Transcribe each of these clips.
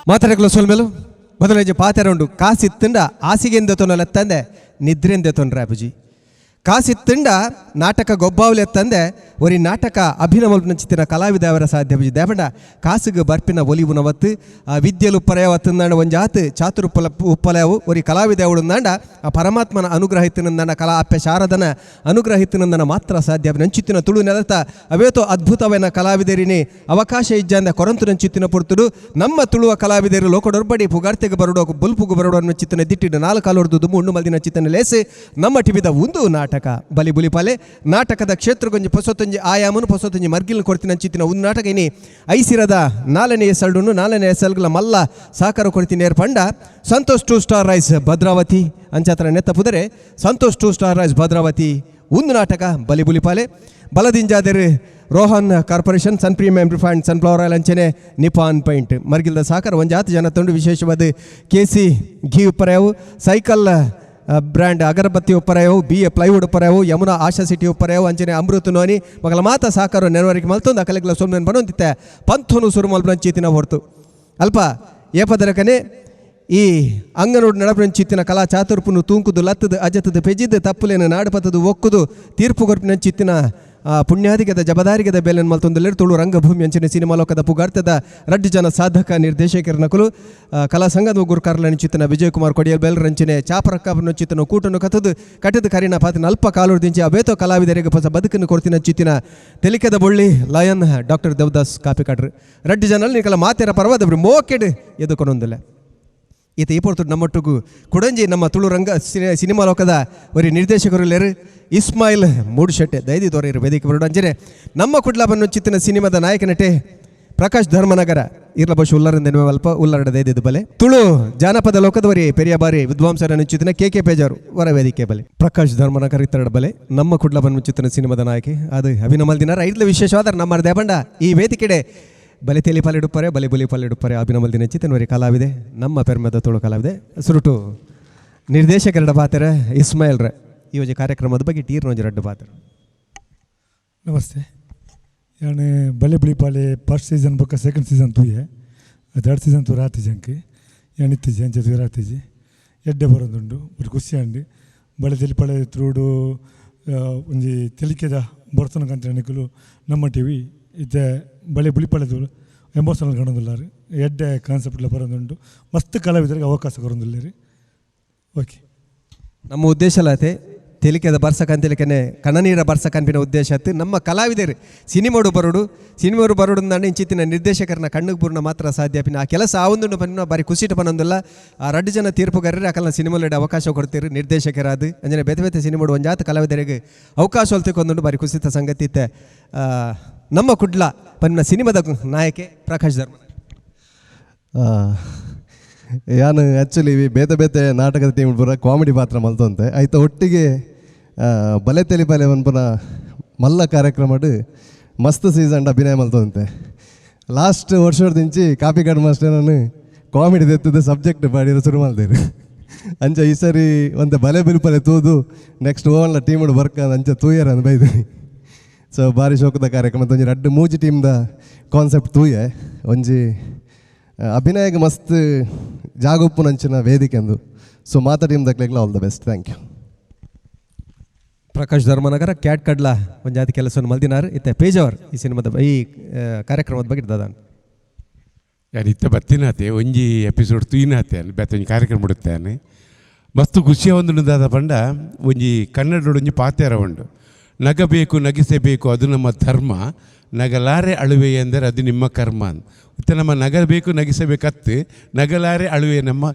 ಮಾತಾಡಕ್ಲು ಸೋಲ್ಮೇಲು ಬದಲಾಜಿ ಪಾತೆರೊಂಡು ಕಾಸಿತ್ತಂಡ ಆಸಿಗೆಂದ ತೊನಲೆತ್ತಂದೆ ನಿದ್ರೆಂದೆ ತೊಂಡ್ರೆ ಅಬುಜಿ ಕಾಸಿತ್ತಂಡ ನಾಟಕ ಗೊಬ್ಬಾವಲೆ ಎತ್ತಂದೆ ಒರಿ ನಾಟಕ ಅಭಿನವ ಚಿತ್ತಿನ ಕಲಾವಿದ ಅವರ ಸಾಧ್ಯ ಬುಜಿ ದೇಪಂಡ ಕಾಸಿಗೆ ಬರ್ಪಿನ ಒಲಿವುನವತ್ತು ಆ ವಿದ್ಯೆಲು ಉಪ್ಪರೆಯವತ್ತಂದಾಂಡ ಒಂಜಾತ್ ಚಾತುರುಪ್ಪಲ ಉಪ್ಪಲೆವು ಒರಿ ಕಲಾವಿದ ಅವಳಂದಾಂಡ ಆ ಪರಮಾತ್ಮನ ಅನುಗ್ರಹಿತನಂದಾಂಡ ಕಲಾ ಅಪ್ಪೆ ಶಾರದನ ಅನುಗ್ರಹಿತನಂದನ ಮಾತ್ರ ಸಾಧ್ಯ ನಂಚಿತ್ತಿನ ತುಳು ನೆಲತ ಅವೇತೋ ಅದ್ಭುತವೈನ ಕಲಾವಿದರಿನಿ ಅವಕಾಶ ಇಜ್ಜಂದ ಕೊರಂತು ನಂಚಿತ್ತಿನ ಪುರ್ತುಡು ನಮ್ಮ ತುಳುವ ಕಲಾವಿದರು ಲೋಕಡೊರ್ಬಡಿ ಪುಗಾರ್ತೆಗೆ ಬರಡು ಬುಲ್ಪುಗು ಬರಡು ಅನ್ನೋ ಚಿತ್ತನ ದಿಟ್ಟಿಟ್ಟು 4 ಕಾಲೊರ್ದು ದುಮ್ಮು ಮಲ್ದಿನ ಚಿತ್ತನ ಲೇಸಿ ನಮ್ಮ ಟಿವಿದ ಒಂದು ನಾಟಕ ಬಲಿ ಬುಲಿಪಾಲೆ ನಾಟಕದ ಕ್ಷೇತ್ರಗೊಂಜಿ ಹೊಸತೊಂಜಿ ಆಯಾಮನು ಹೊಸತೊಂಜಿ ಮರ್ಗಿಲ್ ಕೊಡ್ತೀನಿ ಅಂಚಿತ್ತಿನ ಒಂದು ನಾಟಕ ಇನಿ ಐಸಿರದ 4ನೇ ಎಸಲ್ಡುನು 4ನೇ ಎಸಲ್ಗಳ ಮಲ್ಲ ಸಾಕಾರ ಕೊಡ್ತೀನಿ ಏರ್ಪಂಡ ಸಂತೋಷ್ 2 ಸ್ಟಾರ್ ರೈಸ್ ಭದ್ರಾವತಿ ಅಂಚಾತ್ರ ನೆತ್ತ ಪುದರೆ ಸಂತೋಷ್ 2 ಸ್ಟಾರ್ ರೈಸ್ ಭದ್ರಾವತಿ ಒಂದು ನಾಟಕ ಬಲಿ ಬುಲಿಪಾಲೆ ಬಲದಿಂಜಾದರೆ Rohan corporation sun premium refined sunflower oil ಅಂಚನೆ ನಿಪಾನ್ ಪೈಂಟ್ ಮರ್ಗಿಲ್ದ ಸಾಕಾರ ಒಂಜಾತು ಜನ ತಂಡು ವಿಶೇಷವಾದ KC ಘೀ ಉಪ್ಪರೆಯವು ಸೈಕಲ್ ಬ್ರ್ಯಾಂಡ್ ಅಗರಬತ್ತಿ ಉಪ್ಪರೆಯವು BA ಪ್ಲೈವುಡ್ ಉಪ್ಪರೆಯವು ಯಮುನಾ ಆಶಾ ಸಿಟಿ ಉಪ್ಪರೆಯವು ಅಂಚನೆ ಅಮೃತ ನೋನಿ ಮಗಳ ಮಾತ ಸಾಕಾರ ನೆರವರಿಗೆ ಮಲ್ತೊಂದು ಅಕಲೆಗ್ಲ ಸೊಮ್ಮೆ ಬರೋಂತಿತ್ತೆ ಪಂಥನು ಸುರು ಮಲ್ಪಂಚಿತ್ತಿನ ಹೊರತು ಅಲ್ಪ ಏಪದರಕನೆ ಈ ಅಂಗನೋಡು ನಡಪಂಚಿತ್ತಿನ ಕಲಾ ಚಾತುರ್ಪುನು ತೂಂಕುದು ಲತ್ತದು ಅಜತದು ಪೆಜಿದ್ದು ತಪ್ಪುಲೇನು ನಾಡುಪತ್ತದು ಒಕ್ಕುದು ತೀರ್ಪು ಕೊರ್ಪಿನಂಚಿತ್ತಿನ ಪುಣ್ಯಾದಿಗದ ಜಬದಾರಿಗದ ಬೇಲೆನ್ ಮಲ್ತೊಂದಲ್ಲೆರು ತುಳು ರಂಗಭೂಮಿ ಅಂಚಿನ ಸಿನಿಮಾ ಲೋಕದ ಪುಗಾರ್ತದ ರಡ್ಡು ಜನ ಸಾಧಕ ನಿರ್ದೇಶಕರ ನಕಲು ಕಲಾ ಸಂಘದ ಗುರುಕಾರ್ಲ ಚಿತ್ತನ ವಿಜಯ್ ಕುಮಾರ್ ಕೊಡಿಯಲ್ ಬೇಲ್ ರಂಚಿನೆ ಚಾಪರಕ್ಕ ಚಿತ್ತನ ಕೂಟನ್ನು ಕಟ್ಟದ ಕರಿನ ಪಾತಿನ ಅಲ್ಪ ಕಾಲೂರು ದಿಂಚಿ ಅಬೇತೋ ಕಲಾವಿದರಿಗೆ ಹೊಸ ಬದುಕನ್ನು ಕೊಡ್ತಿನ ಚಿತ್ತಿನ ತೆಲಿಕದ ಬೊಳ್ಳಿ ಲಯನ್ ಡಾಕ್ಟರ್ ದೇವದಾಸ್ ಕಾಪಿಕಾಡ್ರು ರಡ್ಡು ಜನಲ್ಲಿ ಕಲ ಮಾತೆರ ಪರವಾದ ಮೋಕೆಡ್ ಎದುಕೊನೊಂದಿಲ್ಲ ಈತ ಈ ಪೊರ್ತು ನಮ್ಮೊಟ್ಟಿಗೂ ಕುಡಂಜಿ ನಮ್ಮ ತುಳು ರಂಗ ಸಿನಿಮಾ ಲೋಕದ ಒರಿ ನಿರ್ದೇಶಕರು ಲೇರು ಇಸ್ಮಾಯಿಲ್ ಮೂಡುಶೆಟ್ಟೆ ದೈದಿ ತೋರಿರು ವೇದಿಕೆ ಬರೋಡು ಅಂಜನೆ ನಮ್ಮ ಕುಡ್ಲಾಬನ್ನು ಚಿತ್ತಿನ ಸಿನಿಮಾದ ನಾಯಕ ನಟೆ ಪ್ರಕಾಶ್ ಧರ್ಮನಗರ ಇರ್ಲ ಬಶು ಉಲ್ಲರಿಂದ ಅಲ್ಪ ಉಲ್ಲರಡ ದೈದಿದ್ದು ಬಲೆ ತುಳು ಜಾನಪದ ಲೋಕದವರಿ ಪೆರಿಯ ಬಾರಿ ವಿದ್ವಾಂಸರ ಚಿತ್ತಿನ KK ಪೇಜಾರು ವರ ವೇದಿಕೆ ಬಲೆ ಪ್ರಕಾಶ್ ಧರ್ಮನಗರ ಇತ್ತರಡ ಬಲೆ ನಮ್ಮ ಕುಡ್ಲಾಬನ್ನು ಚಿತ್ತಿನ ಸಿನಿಮಾದ ನಾಯಕಿ ಅದು ಅಭಿನಮಲ್ ದಿನಾರ ಐದ್ಲ ವಿಶೇಷವಾದ ನಮ್ಮ ದೇಪಂಡ ಈ ವೇದಿಕೆಡೆ ಬಲೆ ತೆಲಿಪಾಲಿಡುಪ್ಪರೆ ಬಲೆ ಬುಲಿಪಾಲಿಡುಪ್ಪರೆ ಅಭಿನಮಲ್ ದಿನ ಚಿತ್ತನವರಿ ಕಲಾವಿದೆ ನಮ್ಮ ಪೆರ್ಮದ ತುಳು ಕಲಾವಿದೆ ಸುರುಟು ನಿರ್ದೇಶಕರಡ ಪಾತ್ರ ಇಸ್ಮಾಯಿಲ್ ರ ಈ ಒಂದು ಕಾರ್ಯಕ್ರಮದ ಬಗ್ಗೆ ಟೀರ್ನೊಂಜಿ ರಡ್ಡು ಪಾತ್ರ ನಮಸ್ತೆ ಯಾನೆ ಬಲೆ ಬುಲಿಪಾಲೆ ಫಸ್ಟ್ ಸೀಸನ್ ಬೊಕ್ಕ ಸೆಕೆಂಡ್ ಸೀಸನ್ ತೂಯೆ ಥರ್ಡ್ ಸೀಸನ್ ತೂ ರಾತ್ರಿ ಜಂಕ್ ಎಣಿತ್ತೀಜಿ ಅಂಚೆ ತೂ ರಾತ್ರಿಜಿ ಎಡ್ಡೆ ಬರೋದುಂಡು ಬಟ್ ಖುಷಿ ಅಂಡಿ ಬಲೆ ತೆಲಿಪಾಳೆ ತೂಡು ಒಂಜಿ ತೆಲಿಕೆದ ಬರ್ತನ ಕಂತ ನಿಕಲು ನಮ್ಮ TV ಇತ್ತೆ ಬಲೆ ಬುಲಿಪಾಳೆದು ಎಮೋಷನಲ್ ಕಾಣೋದಿಲ್ಲಾರಿ ಎಡ್ಡೆ ಕಾನ್ಸೆಪ್ಟ್ಲ ಬರೋದುಂಟು ಮಸ್ತ್ ಕಲಾವಿದರಿಗೆ ಅವಕಾಶ ಕೊರೊಂದಿಲ್ಲ ಓಕೆ ನಮ್ಮ ಉದ್ದೇಶ ಅಲ್ಲತೆ ತೆಲಿಕೆದ ಬರ್ಸಕಂತೇಳಿಕೆನೆ ಕಣನೀರ ಬರ್ಸಕನ್ಪಿನ ಉದ್ದೇಶ ಅತ್ತು ನಮ್ಮ ಕಲಾವಿದರು ಸಿನಿಮಾಡು ಬರೋಡು ಅಂದಾಂಡ ಇಂಚಿತ್ತಿನ ನಿರ್ದೇಶಕರನ್ನ ಕಣ್ಣಿಗೆ ಬೂರ್ನ ಮಾತ್ರ ಸಾಧ್ಯ ಪಿನ ಆ ಕೆಲಸ ಆ ಒಂದು ಬನ್ನ ಬಾರಿ ಖುಷಿಟ ಪನ್ನೊಂದಿಲ್ಲ ಆ ರಡ್ಡು ಜನ ತೀರ್ಪುಗಾರರು ಅಕಲ್ನ ಸಿನಿಮಾಲಿ ಅವಕಾಶ ಕೊಡ್ತೀರಿ ನಿರ್ದೇಶಕರಾದು ಅಂಜನೆ ಬೇತೆ ಸಿನಿಮಾಡು ಒಂಜಾತ ಕಲಾವಿದರಿಗೆ ಅವಕಾಶ ಹೊಲ್ತಿಕೊಂದು ಬಾರಿ ಖುಷಿತ ಸಂಗತಿ ಇತ್ತೆ ನಮ್ಮ ಕುಡ್ಲ ಪನ್ನ ಸಿನಿಮಾದ ನಾಯಕೆ ಪ್ರಕಾಶ್ ಧರ್ಮ ಯಾನು ಆ್ಯಕ್ಚುಲಿ ಬೇತೆ ನಾಟಕದ ಟೀಮ್ ಪೂರ ಕಾಮಿಡಿ ಪಾತ್ರ ಮಲ್ತಂತೆ ಆಯ್ತು ಒಟ್ಟಿಗೆ ಬಲೆ ತೆಲಿಪಾಲೆ ಪುನ ಮಲ್ಲ ಕಾರ್ಯಕ್ರಮಡು ಮಸ್ತ್ ಸೀಸನ್ ಅಭಿನಯ ಮಲ್ತಂತೆ ಲಾಸ್ಟ್ ವರ್ಷದಿಂಚಿ ಕಾಪಿಕಾಡ್ ಮಾಸ್ಟರ್ ಕಾಮಿಡಿ ತೆತ್ತದ ಸಬ್ಜೆಕ್ಟ್ ಮಾಡಿರೋ ಶುರು ಮಾಡ್ದೇರು ಅಂಚ ಈ ಸರಿ ಒಂದು ಬಲೆ ಬಿಲ್ಪಲೆ ತೂದು ನೆಕ್ಸ್ಟ್ ಓವನ್ಲ ಟೀಮಡು ವರ್ಕ್ ಅಂಚ ತೂಯರ ಅಂತ ಬೈದು ಸೊ ಭಾರಿ ಶೋಕದ ಕಾರ್ಯಕ್ರಮ ಒಂಜಿ ರಡ್ಡು ಮೂಜಿ ಟೀಮ್ದ ಕಾನ್ಸೆಪ್ಟ್ ತೂಯೆ ಒಂಜಿ ಅಭಿನಯಗೆ ಮಸ್ತ್ ಜಾಗೊಪ್ಪು ನಂಚಿನ ವೇದಿಕೆ ಅಂದು ಸೊ ಮಾತಾ ಟೀಮ್ ದಕ್ಲೆಗ್ಲ all the best thank you Prakash Dharmanagar ಕ್ಯಾಟ್ ಕಡ್ಲ ಒಂದು ಜಾತಿ ಕೆಲಸವನ್ನು ಮಲ್ದಿನಾರು ಇತ್ತೆ ಪೇಜವರ್ ಈ ಸಿನಿಮಾದ ಈ ಕಾರ್ಯಕ್ರಮದ ಬಗ್ಗೆ ದಾದಾನ್ ಯಾರು ಇತ್ತ ಬತ್ತಿನಾತೆ ಒಂಜಿ ಎಪಿಸೋಡ್ ತೂಯಿನಾತೆ ಬೇತ ಒಂಜಿ ಕಾರ್ಯಕ್ರಮ ಬಿಡುತ್ತಾನೆ ಮಸ್ತ್ ಖುಷಿಯ ಒಂದು ದಾದ ಪಂಡ ಒಂಜಿ ಕನ್ನಡ ಒಂಜಿ ಪಾತ್ಯಾರ ಉಂಡು ನಗಬೇಕು ನಗಿಸಬೇಕು ಅದು ನಮ್ಮ ಧರ್ಮ ನಗಲಾರೆ ಅಳುವೆ ಎಂದರೆ ಅದು ನಿಮ್ಮ ಕರ್ಮ ಮತ್ತು ನಮ್ಮ ನಗಬೇಕು ನಗಿಸಬೇಕತ್ತು ನಗಲಾರೆ ಅಳುವೆ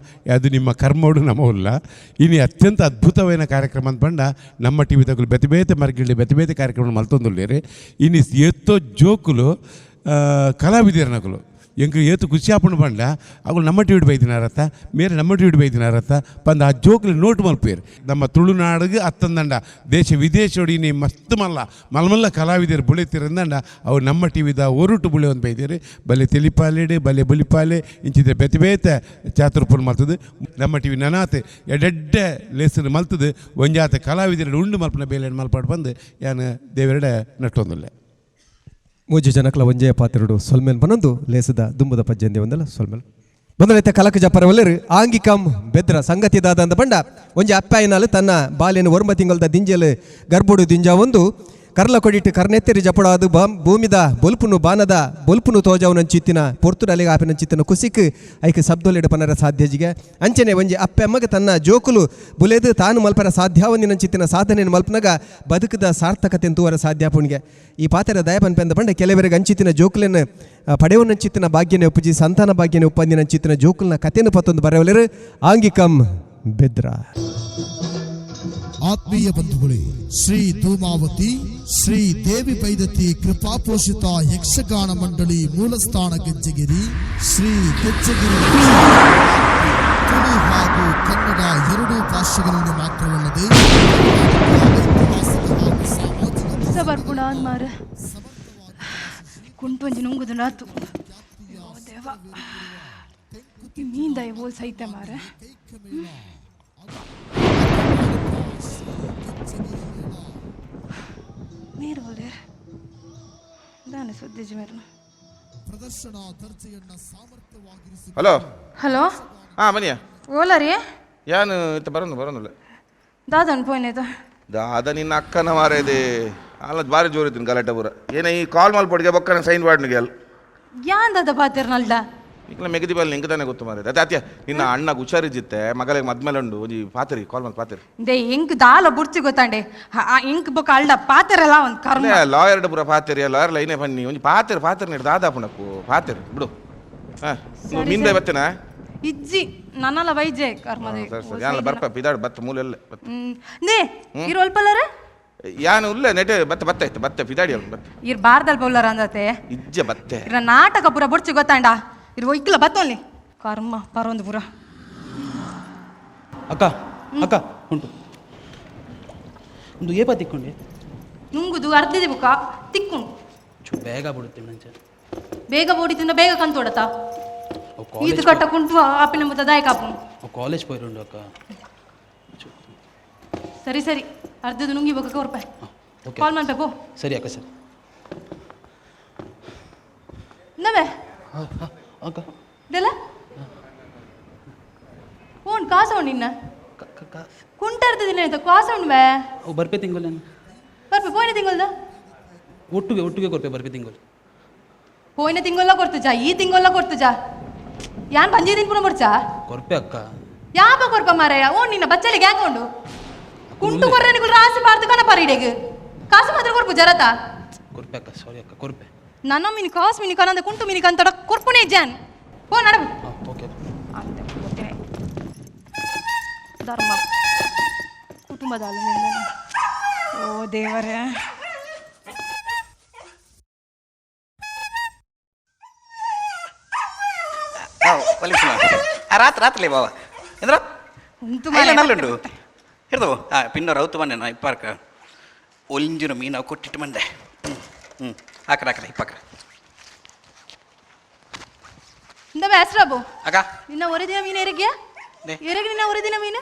ಅದು ನಿಮ್ಮ ಕರ್ಮೋಡು ನಮ್ಮಲ್ಲ ಇನ್ನು ಅತ್ಯಂತ ಅದ್ಭುತವಾದ ಕಾರ್ಯಕ್ರಮ ಅಂತ ಬಂಡ ನಮ್ಮ TV ತಗೊಳ್ಳಿ ಬೇತೆ ಮರ್ಗಿಳಿ ಬೇತೆ ಕಾರ್ಯಕ್ರಮ ಮಲ್ತೊಂದುಲ್ಲೇರಿ ಇನ್ನು ಎತ್ತೋ ಜೋಕುಲು ಕಲಾವಿದರ ನಗಲು ಎಂಗೆ ಏತು ಖುಷಿ ಆಪಣು ಬಂಡ ಅವು ನಮ್ಮ TV ಬೈದಿನಾರತ್ತ ಮೇರೆ ನಮ್ಮ TV ಬೈದಿನಾರತ್ತ ಬಂದು ಆ ಜೋಕ್ಲಿ ನೋಟ್ ಮಲ್ಪೇರು ನಮ್ಮ ತುಳುನಾಡಿಗೆ ಅತ್ತಂದಂಡ ದೇಶ ವಿದೇಶೋಡಿ ಮಸ್ತ್ ಮಲ್ಲ ಕಲಾವಿದರು ಬುಳಿತಿರಂದಂಡ ಅವು ನಮ್ಮ TVದ ಒರುಟು ಬುಳೆ ಒಂದು ಬೈದಿರಿ ಬಲೆ ತೆಲಿಪಾಲೆಡೆ ಬಲೆ ಬುಲಿಪಾಲೆ ಇಂಚಿದ್ರೆ ಬೇತೆ ಚಾತುರ್ಪುಲ್ ಮಲ್ತದೆ ನಮ್ಮ TV ನನಾತೆ ಎಡೆಡ್ಡೆ ಲೇಸನ್ ಮಲ್ತದೆ ಒಂಜಾತ ಕಲಾವಿದರು ಉಂಡು ಮಲ್ಪನ ಬೇಲೆ ಮಲ್ಪಾಡು ಬಂದು ಯಾನು ದೇವರೆಡೆ ನಟ್ಟೊಂದಿಲ್ಲ ಮೂಜಿ ಜನಕಲ ಒಂಜೇ ಪಾತ್ರೆಡು ಸೊಲ್ಮೇಲ್ ಬನೊಂದು ಲೇಸದ ದುಂಬದ ಪಜ್ಜಂದೆ ಒಂದಲ್ಲ ಸೊಲ್ಮೇಲ್ ಬಂದಲೈತೆ ಕಲಕ ಜಪ್ಪರ ಒಲ್ಲರು ಆಂಗಿಕಂ ಬೆದ್ರ ಸಂಗತಿ ದಾದ ಅಂತ ಬಂಡ ಒಂಜಿ ಅಪ್ಪಾಯಿನಾಲು ತನ್ನ ಬಾಲ್ಯನ ಒರ್ಮ ತಿಂಗಳದ ದಿಂಜಲು ಗರ್ಭುಡು ದಿಂಜ ಒಂದು ಕರ್ಲ ಕೊಡಿಟ್ಟು ಕರ್ನೆತ್ತೆರಿ ಜಪಡಾದು ಭೂಮಿದ ಬೊಲ್ಪುನು ಬಾನದ ಬೊಲ್ಪುನು ತೋಜಾವನಂಚಿತ್ತಿನ ಪೊರ್ತುಡಲಿಗೆ ಆಪಿನಂಚಿತ್ತಿನ ಕುಸಿಕ್ ಐಕೆ ಸಬ್ದೊಲೆಡು ಪನರ ಸಾಧ್ಯಜಿಗೆ ಅಂಚನೆ ಒಂಜಿ ಅಪ್ಪೆಮ್ಮಗ ತನ್ನ ಜೋಕುಲು ಬುಲೆದು ತಾನು ಮಲ್ಪರ ಸಾಧ್ಯಾವನ್ನಿನಂಚಿತ್ತಿನ ಸಾಧನೆಯನ್ನು ಮಲ್ಪನಾಗ ಬದುಕದ ಸಾರ್ಥಕತೆ ತೂವರ ಸಾಧ್ಯಾಪುಣಿಗೆ ಈ ಪಾತ್ರ ದಯಪನ್ ಪೆಂದ ಬಂಡ ಕೆಲವರಿಗೆ ಅಂಚಿತ್ತಿನ ಜೋಕುಲನ್ನು ಪಡೆಯವನಂಚಿತ್ತಿನ ಭಾಗ್ಯನೇ ಉಪ್ಪುಜಿ ಸಂತಾನ ಭಾಗ್ಯನೇ ಉಪ್ಪಂದಿನಂಚಿತ್ತಿನ ಜೋಕುಲ್ನ ಕಥೆಯನ್ನು ಪತ್ತೊಂದು ಬರೆಯವರು ಆಂಗಿಕಂ ಬೆದ್ರ. ಆತ್ಮೀಯ ಬಂಧುಗಳೇ, ಶ್ರೀ ಧೂಮಾವತಿ ಶ್ರೀ ದೇವಿ ಪೈದತಿ ಕೃಪಾಪೋಷಿತ ಯಕ್ಷಗಾನ ಮಂಡಳಿ ಮೂಲಸ್ಥಾನ ಗೆಜ್ಜೆಗಿರಿ ಶ್ರೀ ಗೆಜ್ಜೆಗಿರಿ ತುಳು ಹಾಗೂ ಕನ್ನಡ ಎರಡೂ ಭಾಷೆಗಳಲ್ಲಿ ಮಾತ್ರವಲ್ಲದೆ ಕುಂಟೊಂಜಿ ನುಂಗುದು ನಾತು ದೇವ ಮೀಂದ ಓಲ್ ಸಹಿತ ಮಾರ ನೀರು ಬೋಲ್ದೆ ದಾನೆ ಸುದ್ದಿ ಮೇರ್ನ ಪ್ರದರ್ಶನ ದರ್ಜೆಯನ್ನ ಸಾಮರ್ಥ್ಯವಾಗಿರಿಸಿ. ಹಲೋ ಹಲೋ ಹಾಂ ಮನಿಯ ಓಲಾ ರೀ ಯಾನು ಇತ್ತ ಬರೋಲ್ಲ ದಾದನ್ ಪೋಯ್ನೇತ ಅದ ನಿನ್ನ ಅಕ್ಕನ ಮಾರೇದೆ ಅಲ್ಲ ಭಾರಿ ಜೋರು ಇದ್ದೀನಿ ಗಲಾಟೆ ಪೂರ ಏನ ಈ ಕಾಲ್ ಮಾಡ್ಪೊಡಿಗೆ ಬೊಕ್ಕನ ಸೈನ್ ವಾಡ್ನಿಗೆ ಅಲ್ಲ ಯಾನ್ ದಾದ ಪಾತಿರ್ ನಲ್ಡ ಈಗ ಮೆಗದಿ ಬಾಲ್ ನಿಂಗೆ ತಾನೇ ಗೊತ್ತು ಮಾರೇದೆ ಅದೇ ಅತ್ಯ ನಿನ್ನ ಅಣ್ಣಗೆ ಹುಷಾರಿದ್ದಿತ್ತೆ ಮಗಳಿಗೆ ಮದ್ಮೇಲೆ ಉಂಡು ಒಂಜಿ ಪಾತ್ರಿ ಕಾಲ್ ಮಾಡಿ ಪಾತ್ರಿ ದೇ ಇಂಕ್ ದಾಲ ಬುರ್ಚಿ ಗೊತ್ತಾಂಡೆ ಇಂಕ್ ಬೊಕ್ಕ ಅಲ್ಡ ಪಾತಿರಲ್ಲ ಒಂದು ಕರ್ಮ ಲಾಯರ್ ಪೂರ ಪಾತ್ರಿ ಲಾಯರ್ ಲೈನೇ ಬನ್ನಿ ಒಂಜಿ ಪಾತ್ರೆ ನೀಡು ದಾದಾ ಪುಣಕ್ಕು ಪಾತ್ರೆ ಬಿಡು ಹಾಂ ನಿಂದೆ ಬತ್ತೇನಾ ಇಜ್ಜಿ ನನ್ನಲ್ಲ ವೈಜೆ ಕರ್ಮದೆ ಸರಿ ಯಾನಲ್ಲ ಬರ್ಪ ಪಿದಾಡು ಬತ್ತ ಮೂಲೆಲ್ಲ ನೇ ಇರು ಅಲ್ಪಲ್ಲರ ಯಾನು ಉಲ್ಲ ನೆಟೆ ಬತ್ತ ಪಿದಾಡಿ ಅಲ್ಲ ಬತ್ತ ಇರ್ ಬಾರ್ದಲ್ ಬೌಲರ ಅಂದತೆ ಇಜ್ಜೆ ಬತ್ತೆ ಇರ ನಾಟಕ ಪೂರ ಬುರ್ಚಿ ಗೊತ್ತಾಂಡ ಇರು ಇಕ್ಲ ಬತ್ತೋಲ್ಲಿ ಕರ್ಮ ಪರೊಂದು ಪೂರ ಅಕ್ಕ ಉಂಟು ಒಂದು ಏಪ ತಿಕ್ಕೊಂಡೆ ನುಂಗುದು ಅರ್ಧಿದೆ ಬುಕ್ಕ ತಿಕ್ಕೊಂಡು ಬೇಗ ಬಿಡುತ್ತೆ ನಂಚೆ ಬೇಗ ಬೋಡಿತಿಂದ ಬೇಗ ಕಂತೋಡತ ಇದು ಕಟ್ಟ ಕುಂಟು ಆಪಿನ ಮುತ್ತ ದಾಯ ಕಾಪು ಕಾಲೇಜ್ ಪೋಯ್ರುಂಡು ಅಕ್ಕ ಸರಿ ಸರಿ ಅರ್ಧದು ನುಂಗಿ ಬೊಕ್ಕ ರೂಪಾಯಿ ಕಾಲ್ ಮಾಡ್ಬೇಕು ಪೋ ಸರಿ ಅಕ್ಕ ಸರಿ ನವೆ ಅಕ್ಕ ಇದೆಲ್ಲ ಫೋನ್ ಕಾಸು ಉಂಡು ಇನ್ನ ಕುಂಟಾಡ್ತಿದ್ದೀನಿ ಆಯ್ತಾ ಕಾಸು ಉಂಡ್ವೆ ಅವು ಬರ್ಪೆ ತಿಂಗಳು ಬರ್ಪೆ ಪೋಯ್ನ ತಿಂಗಳ್ದ ಒಟ್ಟಿಗೆ ಕೊಡ್ಪೆ ಬರ್ಪೆ ತಿಂಗಳು ಪೋಯ್ನ ತಿಂಗೊಲ್ಲ ಕೊಡ್ತುಜಾ ಈ ತಿಂಗೊಲ್ಲ ಕೊಡ್ತುಜಾ ಯಾನ್ ಬಂಜಿದಿನ ಪುನಃ ಬರ್ಚಾ ಕೊರ್ಪೆ ಅಕ್ಕ ಯಾಪ ಕೊರ್ಪ ಮಾರಾಯ ಓ ನಿನ್ನ ಬಚ್ಚಲಿ ಗ್ಯಾಂಗ್ ಉಂಡು ಕುಂಟು ಕೊರ್ರೆ ನಿಗುಲ್ ರಾಸಿ ಪಾರ್ತು ಕನ ಪರಿಡೆಗ್ ಕಾಸು ಮಾತ್ರ ಕೊರ್ಪು ಜರತ ಕೊರ್ಪೆ ಅಕ್ಕ ಸಾರಿ ಅಕ್ಕ ಕೊರ್ಪೆ ನನ್ನ ಮಿನಿ ಕಾಸು ಮಿನಿ ಕನಂದ ಕುಂಟು ಮಿನಿ ಕಂತಡ ಕೊರ್ಪುನೇ ಜಾನ್ ಫೋನ್ ಅಡಬು ಓಕೆ ಅಂತ ಗೊತ್ತೇನೆ ಧರ್ಮ ಕುಟುಂಬದ ಓ ದೇವರೇ రాత్రి బావా ఎందురా ఉంటు నల్లుండు ಹಿಡ್ದು ಪಿನ್ನೋರು ಅವತ್ತು ಬನ್ನೆ ನಾ ಇಪ್ಪಾರ್ಕ ಒಲಿಂಜಿನ ಮೀನು ಕೊಟ್ಟಿಟ್ಟು ಬಂದೆ ಹಾಕ್ರೆ ಇಪ್ಪಾಕ್ರೆ இந்த வேஸ்ட்ராபோ ಅಕ್ಕ ನಿನ್ನ ಒರಿದಿನ ಮೀನು ಎರಗಿಯ ಎರಗಿ ನಿನ್ನ ಒರಿದಿನ ಮೀನು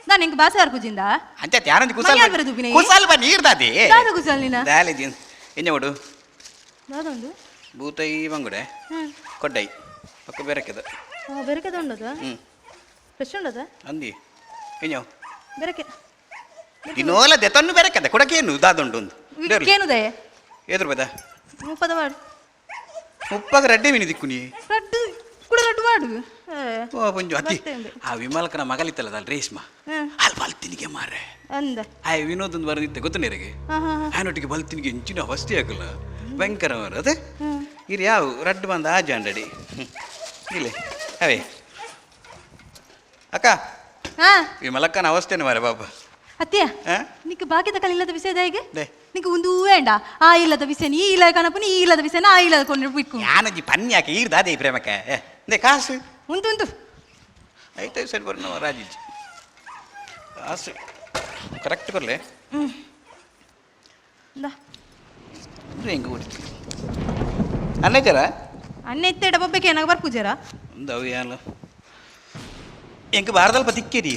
ನಾನು ಹಿಂಗೆ ಬಾಸ ಹರ್ಕುಜಿಂದ ಅಂತೆ ಯಾರಂತ ಕುಸಲ್ ಬನ್ನಿ ಇರ್ದಾದಿ ದಾದ ಕುಸಲ್ ನಿನ್ನ ದಾಲಿ ಎಣ್ಣೆ ದಾದೊಂದು ಬೂತೈ ಬಂಗುಡೆ ಕೊಡ್ಡೈ ಒಕ್ಕ ಬೆರಕೆದ ಬೆರಕೆದ ಉಂಡದ ಫ್ರೆಶ್ ಉಂಡದ ಅಂದಿ ಎಣ್ಣೆವು ಬೆರಕೆ ಇನ್ನೋಲ ದೆತನ್ನು ಬೆರಕೆದ ಕೊಡಕೇನು ದಾದುಂಡು ಒಂದು ಕೇನುದೆ ಎದುರು ಬದ ಮುಪ್ಪದ ಮಾಡು ಮುಪ್ಪಾಗ ರೆಡ್ಡಿ ಮೀನು ದಿಕ್ಕು ನೀ ರಡ್ಡು ಕೂಡ ರಡ್ಡು ಮಾಡು ಓ ಪುಂಜು ಅತ್ತಿ ಆ ವಿಮಲಕನ ಮಗಲಿತ್ತಲ್ಲ ರೇಷ್ಮಾ ಅಲ್ಲಿ ಬಲ್ತಿನಿಗೆ ಮಾರೆ ಅಂದ ಆ ವಿನೋದೊಂದು ಬರೆದಿತ್ತೆ ಗೊತ್ತು ನೀರಿಗೆ ಆನೊಟ್ಟಿಗೆ ಬಲ್ತಿನಿಗೆ ಇಂಚಿನ ಅವಸ್ಥೆ ಆಗಲ್ಲ ಭಯಂಕರ ಅದೇ ಇರು ಯಾವ ರಡ್ಡು ಬಂದ ಆ ಜಾಂಡಡಿ ಇಲ್ಲಿ ಅವೇ ಅಕ್ಕ ವಿಮಲಕ್ಕನ ಅವಸ್ಥೆನ ಮಾರೆ ಬಾಬಾ ಅತ್ತೆಯ ನಿಕ್ಕೆ ಬಾಕಿದ ಕಲಿಲ್ಲದ ವಿಷಯದ ಹೇಗೆ ನಿಕ್ಕೆ ಒಂದು ಬೇಡ ಆ ಇಲ್ಲದ ವಿಷಯ ಈ ಇಲ್ಲ ಕಣಪನಿ ಈ ಇಲ್ಲದ ವಿಷಯನ ಆ ಇಲ್ಲದ ಕೊಂಡು ಬಿಟ್ಟು ಯಾನಜ್ಜಿ ಪನ್ಯಾಕೆ ಈರ್ದಾದೆ ಈ ಪ್ರೇಮಕ್ಕೆ ದೇ ಕಾಸು ಉಂಟು ಉಂಟು ಆಯ್ತು ಸರಿ ಬರ್ನವ ರಾಜಿಜ್ಜಿ ಕಾಸು ಕರೆಕ್ಟ್ ಕೊರ್ಲೆ ಹೆಂಗೆ ಓಡಿ ಅನ್ನೇ ಜರ ಅನ್ನ ಎತ್ತೆ ಡಬ್ಬಕ್ಕೆ ಏನಾಗ ಬರ್ಕು ಜರ ಒಂದು ಅವು ಯಾಲ ಹೆಂಗೆ ಬಾರದಲ್ಪ ತಿಕ್ಕೇರಿ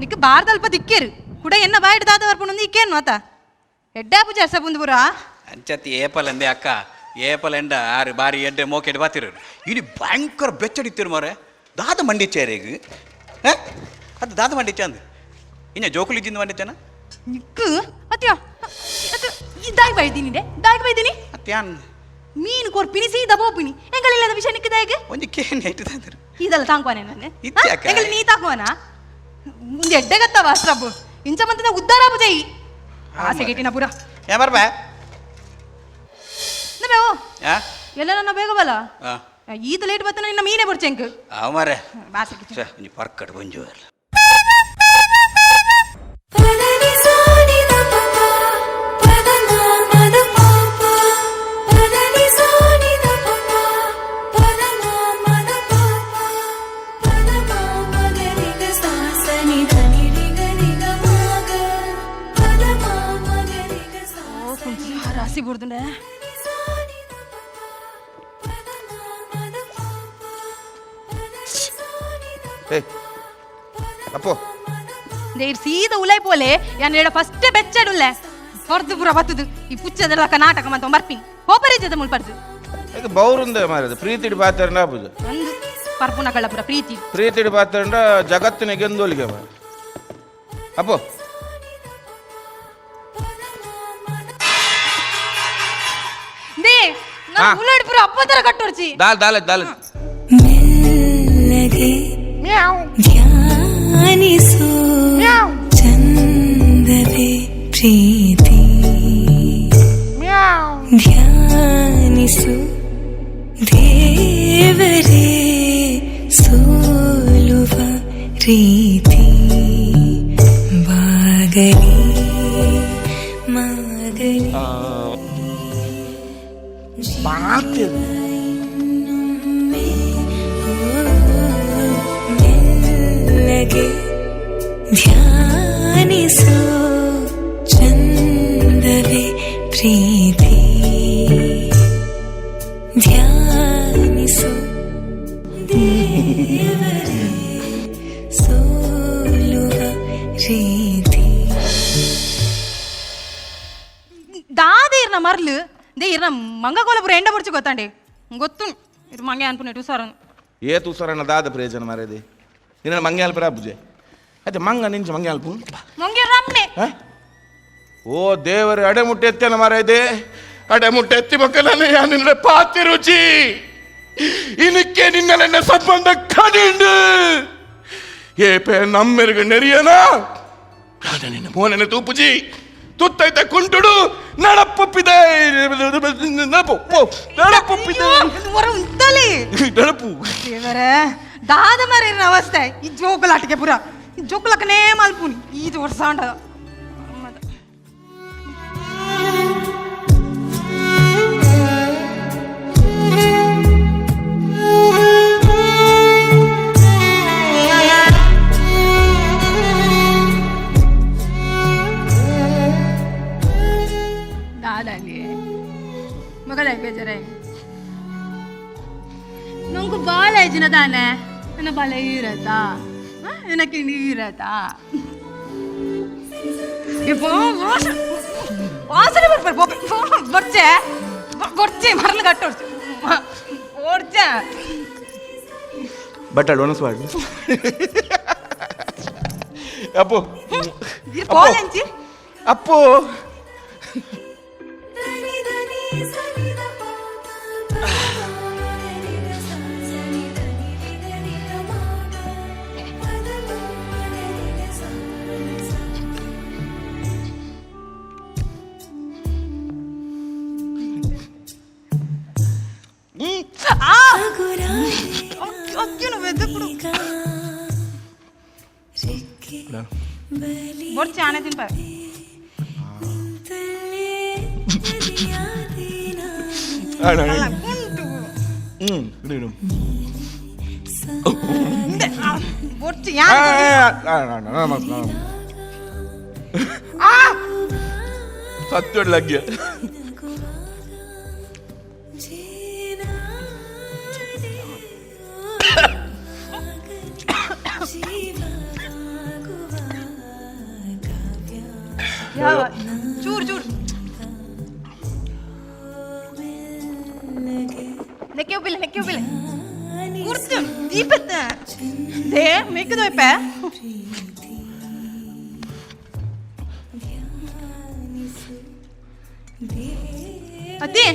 ನಿಕ್ಕೆ ಬಾರ್ದಲ್ಪ ದಿಕ್ಕೇರು ಕೂಡ ಎನ್ನ ಬಾಯಿಡ್ ದಾದ ಬರ್ಪುಂಡು ಇಕ್ಕೇನು ಆತ ಎಡ್ಡಾ ಪೂಜೆ ಅರ್ಸ ಬಂದು ಪುರ ಅಂಚತ್ತಿ ಏಪಲ್ ಅಂದೆ ಅಕ್ಕ ಏಪಲ್ ಎಂಡ ಆರು ಬಾರಿ ಎಡ್ಡೆ ಮೋಕೆಡ್ ಬಾತಿರೋರು ಇನಿ ಭಯಂಕರ ಬೆಚ್ಚಡಿತ್ತೀರು ಮಾರೆ ದಾದ ಮಂಡಿಚಾರೀಗ ಅದು ದಾದ ಮಂಡಿಚ ಅಂದು ಇನ್ನ ಜೋಕುಲಿದ್ದಿಂದ ಮಂಡಿಚಾನ ನಿಕ್ಕು ಅತ್ಯ ಅದು ದಾಗಿ ಬೈದೀನಿ ದಾಗಿ ಬೈದೀನಿ ಅತ್ಯಾನ್ ಮೀನು ಕೊರ್ಪಿನಿ ಸೀದಾ ಬೋಪಿನಿ ಎಂಗಳಿಲ್ಲದ ವಿಷಯ ನಿಕ್ಕದಾಗೆ ಒಂದು ಕೇನ್ ಇಟ್ಟದಂದ್ರೆ ಇದಲ್ಲ ತಾಂಕ್ವಾನೆ ನಾನು ಇತ್ಯಾಕ? ಎಂಗಲ್ ನೀ ತಾಂಕ್ವಾನ ಮುಂದೆ ಎಡ್ಡೆಗತ್ತವ ಅಸ್ರಬ್ಬು ಇಂಚ ಮಂತದ ಉದ್ದಾರ ಬುಜೈ ಆಸೆ ಗೆಟಿನ ಪುರ ಏ ಬರ್ಬಾ ನಬೇವು ಯಾ ಎಲ್ಲ ನನ್ನ ಬೇಗ ಬಲ ಆ ಈತ ಲೇಟ್ ಬತ್ತನ ನಿನ್ನ ಮೀನೇ ಬರ್ಚೆಂಕ್ ಅವ ಮಾರೆ ಬಾಸೆ ಗೆಟಿ ಒಂಜಿ ಪರ್ಕಟ್ ಬಂಜು ಅಲ್ಲ ರಾಸಿ ಬಿಡ್ದುಂಡೆ ಅಪ್ಪೋ ದೇರ್ ಸೀದಾ ಉಲೈ ಪೋಲೆ ಯಾನ ಫಸ್ಟ್ ಬೆಚ್ಚಡುಲ್ಲೆ ಹೊರದು ಪುರ ಬತ್ತದು ಈ ಪುಚ್ಚದೆಲ್ಲ ನಾಟಕ ಮಂತ ಮರ್ಪಿನಿ ಹೋಪರಿಜದ ಮುಳ್ಪರ್ದು ಈಗ ಬೌರುಂದ ಮಾರದು ಪ್ರೀತಿಡಿ ಪಾತ್ರಂಡ ಪೂಜ ಒಂದು ಪರ್ಪುನ ಕಳ್ಳ ಪುರ ಪ್ರೀತಿ ಪ್ರೀತಿಡಿ ಪಾತ್ರಂಡ ಜಗತ್ತಿನ ಗೆಂದೋಲಿಗೆ ಮಾರ ಅಪ್ಪೋ ದೇ ನಾನು ಉಲಾಡಿ ಪುರ ಅಪ್ಪ ತರ ಕಟ್ಟೋರ್ಚಿ ದಾಲ್ ಧ್ಯಾನಿಸು ಚಂದವೇ ಪ್ರೀತಿ ಧ್ಯಾನಿಸು ದೇವರೇ ಸೋಲುವ ರೀತಿ ಬಾಗಲಿ ಮಾಗಲಿ ಮೆಲ್ಲಗೆ ಧ್ಯಾನಿಸು ಚಂದವೇ ಪ್ರೀತಿ ಧ್ಯಾನಿಸು ದೇವರೇ ಸೋಲುವ ರೀತಿ ದಾದೇರ್ನ ಮರ್ಲು ದೇರ್ನ ಮಂಗಗೋಲಪುರ ಎಂಡ ಬುಡ್ಚಿ ಗೊತ್ತಾಂಡೆ ಗೊತ್ತು ಇದು ಮಂಗೆ ಅನ್ಪುನೆಟು ಸರ್ ಏ ತುಸರನ್ನ ದಾದ ಪ್ರಯೋಜನ ಮಾರದೆ ನಿನ್ನ ಮಂಗೆ ಅಲ್ಪರ ಪೂಜೆ ಅದೇ ಮಂಗ ನಿಂಚ ಮಂಗೆ ಅಲ್ಪು ಮಂಗೆ ರಮ್ಮೆ ಓ ದೇವರ ಅಡೆಮುಟ್ಟೆ ಎತ್ತನ ಮಾರದೆ ಅಡೆಮುಟ್ಟೆ ಎತ್ತಿ ಮಕ್ಕಳನ್ನ ನಿನ್ನ ಪಾತಿ ರುಚಿ ಇನಕ್ಕೆ ನಿನ್ನ ಸಂಬಂಧ ಕಡಿಂಡು ಏ ಪೇ ನಮ್ಮೆರಿಗೆ ನೆರಿಯನ ಅದ ನಿನ್ನ ಮೋನನೆ ತೂಪುಜಿ ತುತ್ತೈತ ಕುಂಟುಡು ನಡಪೊಪ್ಪಿದೆ ನಡಪೊಪ್ಪಿದೆ ನಡಪು ದೇವರೇ ದಾದ ಮರಿನ ಅವಸ್ಥೆ ಈ ಜೋಕುಲಾಟಿಗೆ ಪುರ ಈ ಜೋಕುಲಕ್ಕನೇ ಮಲ್ಪುನಿ ಇದು ವರ್ಷ ಅಂಡ ದಾದಾಗೆ ಮಗಳೇ ಬೇಜಾರೆ ನಂಗೆ ಬಾಳ ಇಜಿನ ತಾನೆ ನನ್ನ ಬಲ ಇರತ್ತಾ ನನಗೆ ನೀರತ್ತಾ ವಾಸನೆ ಬರ್ಚೆ ಬರ್ಚೆ ಮರಳು ಕಟ್ಟೋಡ್ಚೆ ಓಡ್ಚೆ ಬಟ್ ಅಡ್ವಾನ್ಸ್ ಮಾಡಿ ಅಪ್ಪು ಅಪ್ಪು ಬರ್ಚೆ ಆನೆ ತಿನ್ಪ ಸತ್ಯ ಲಗ್ಯ ಚೂರ್ ಚೂರ್ ನೆಕ್ಕೆ ಉಪ್ಪಿಲ್ಲ ಕುರ್ತು ದೀಪತ್ತ ದೇ ಮೆಕ್ಕದು ಇಪ್ಪ ಅದೇ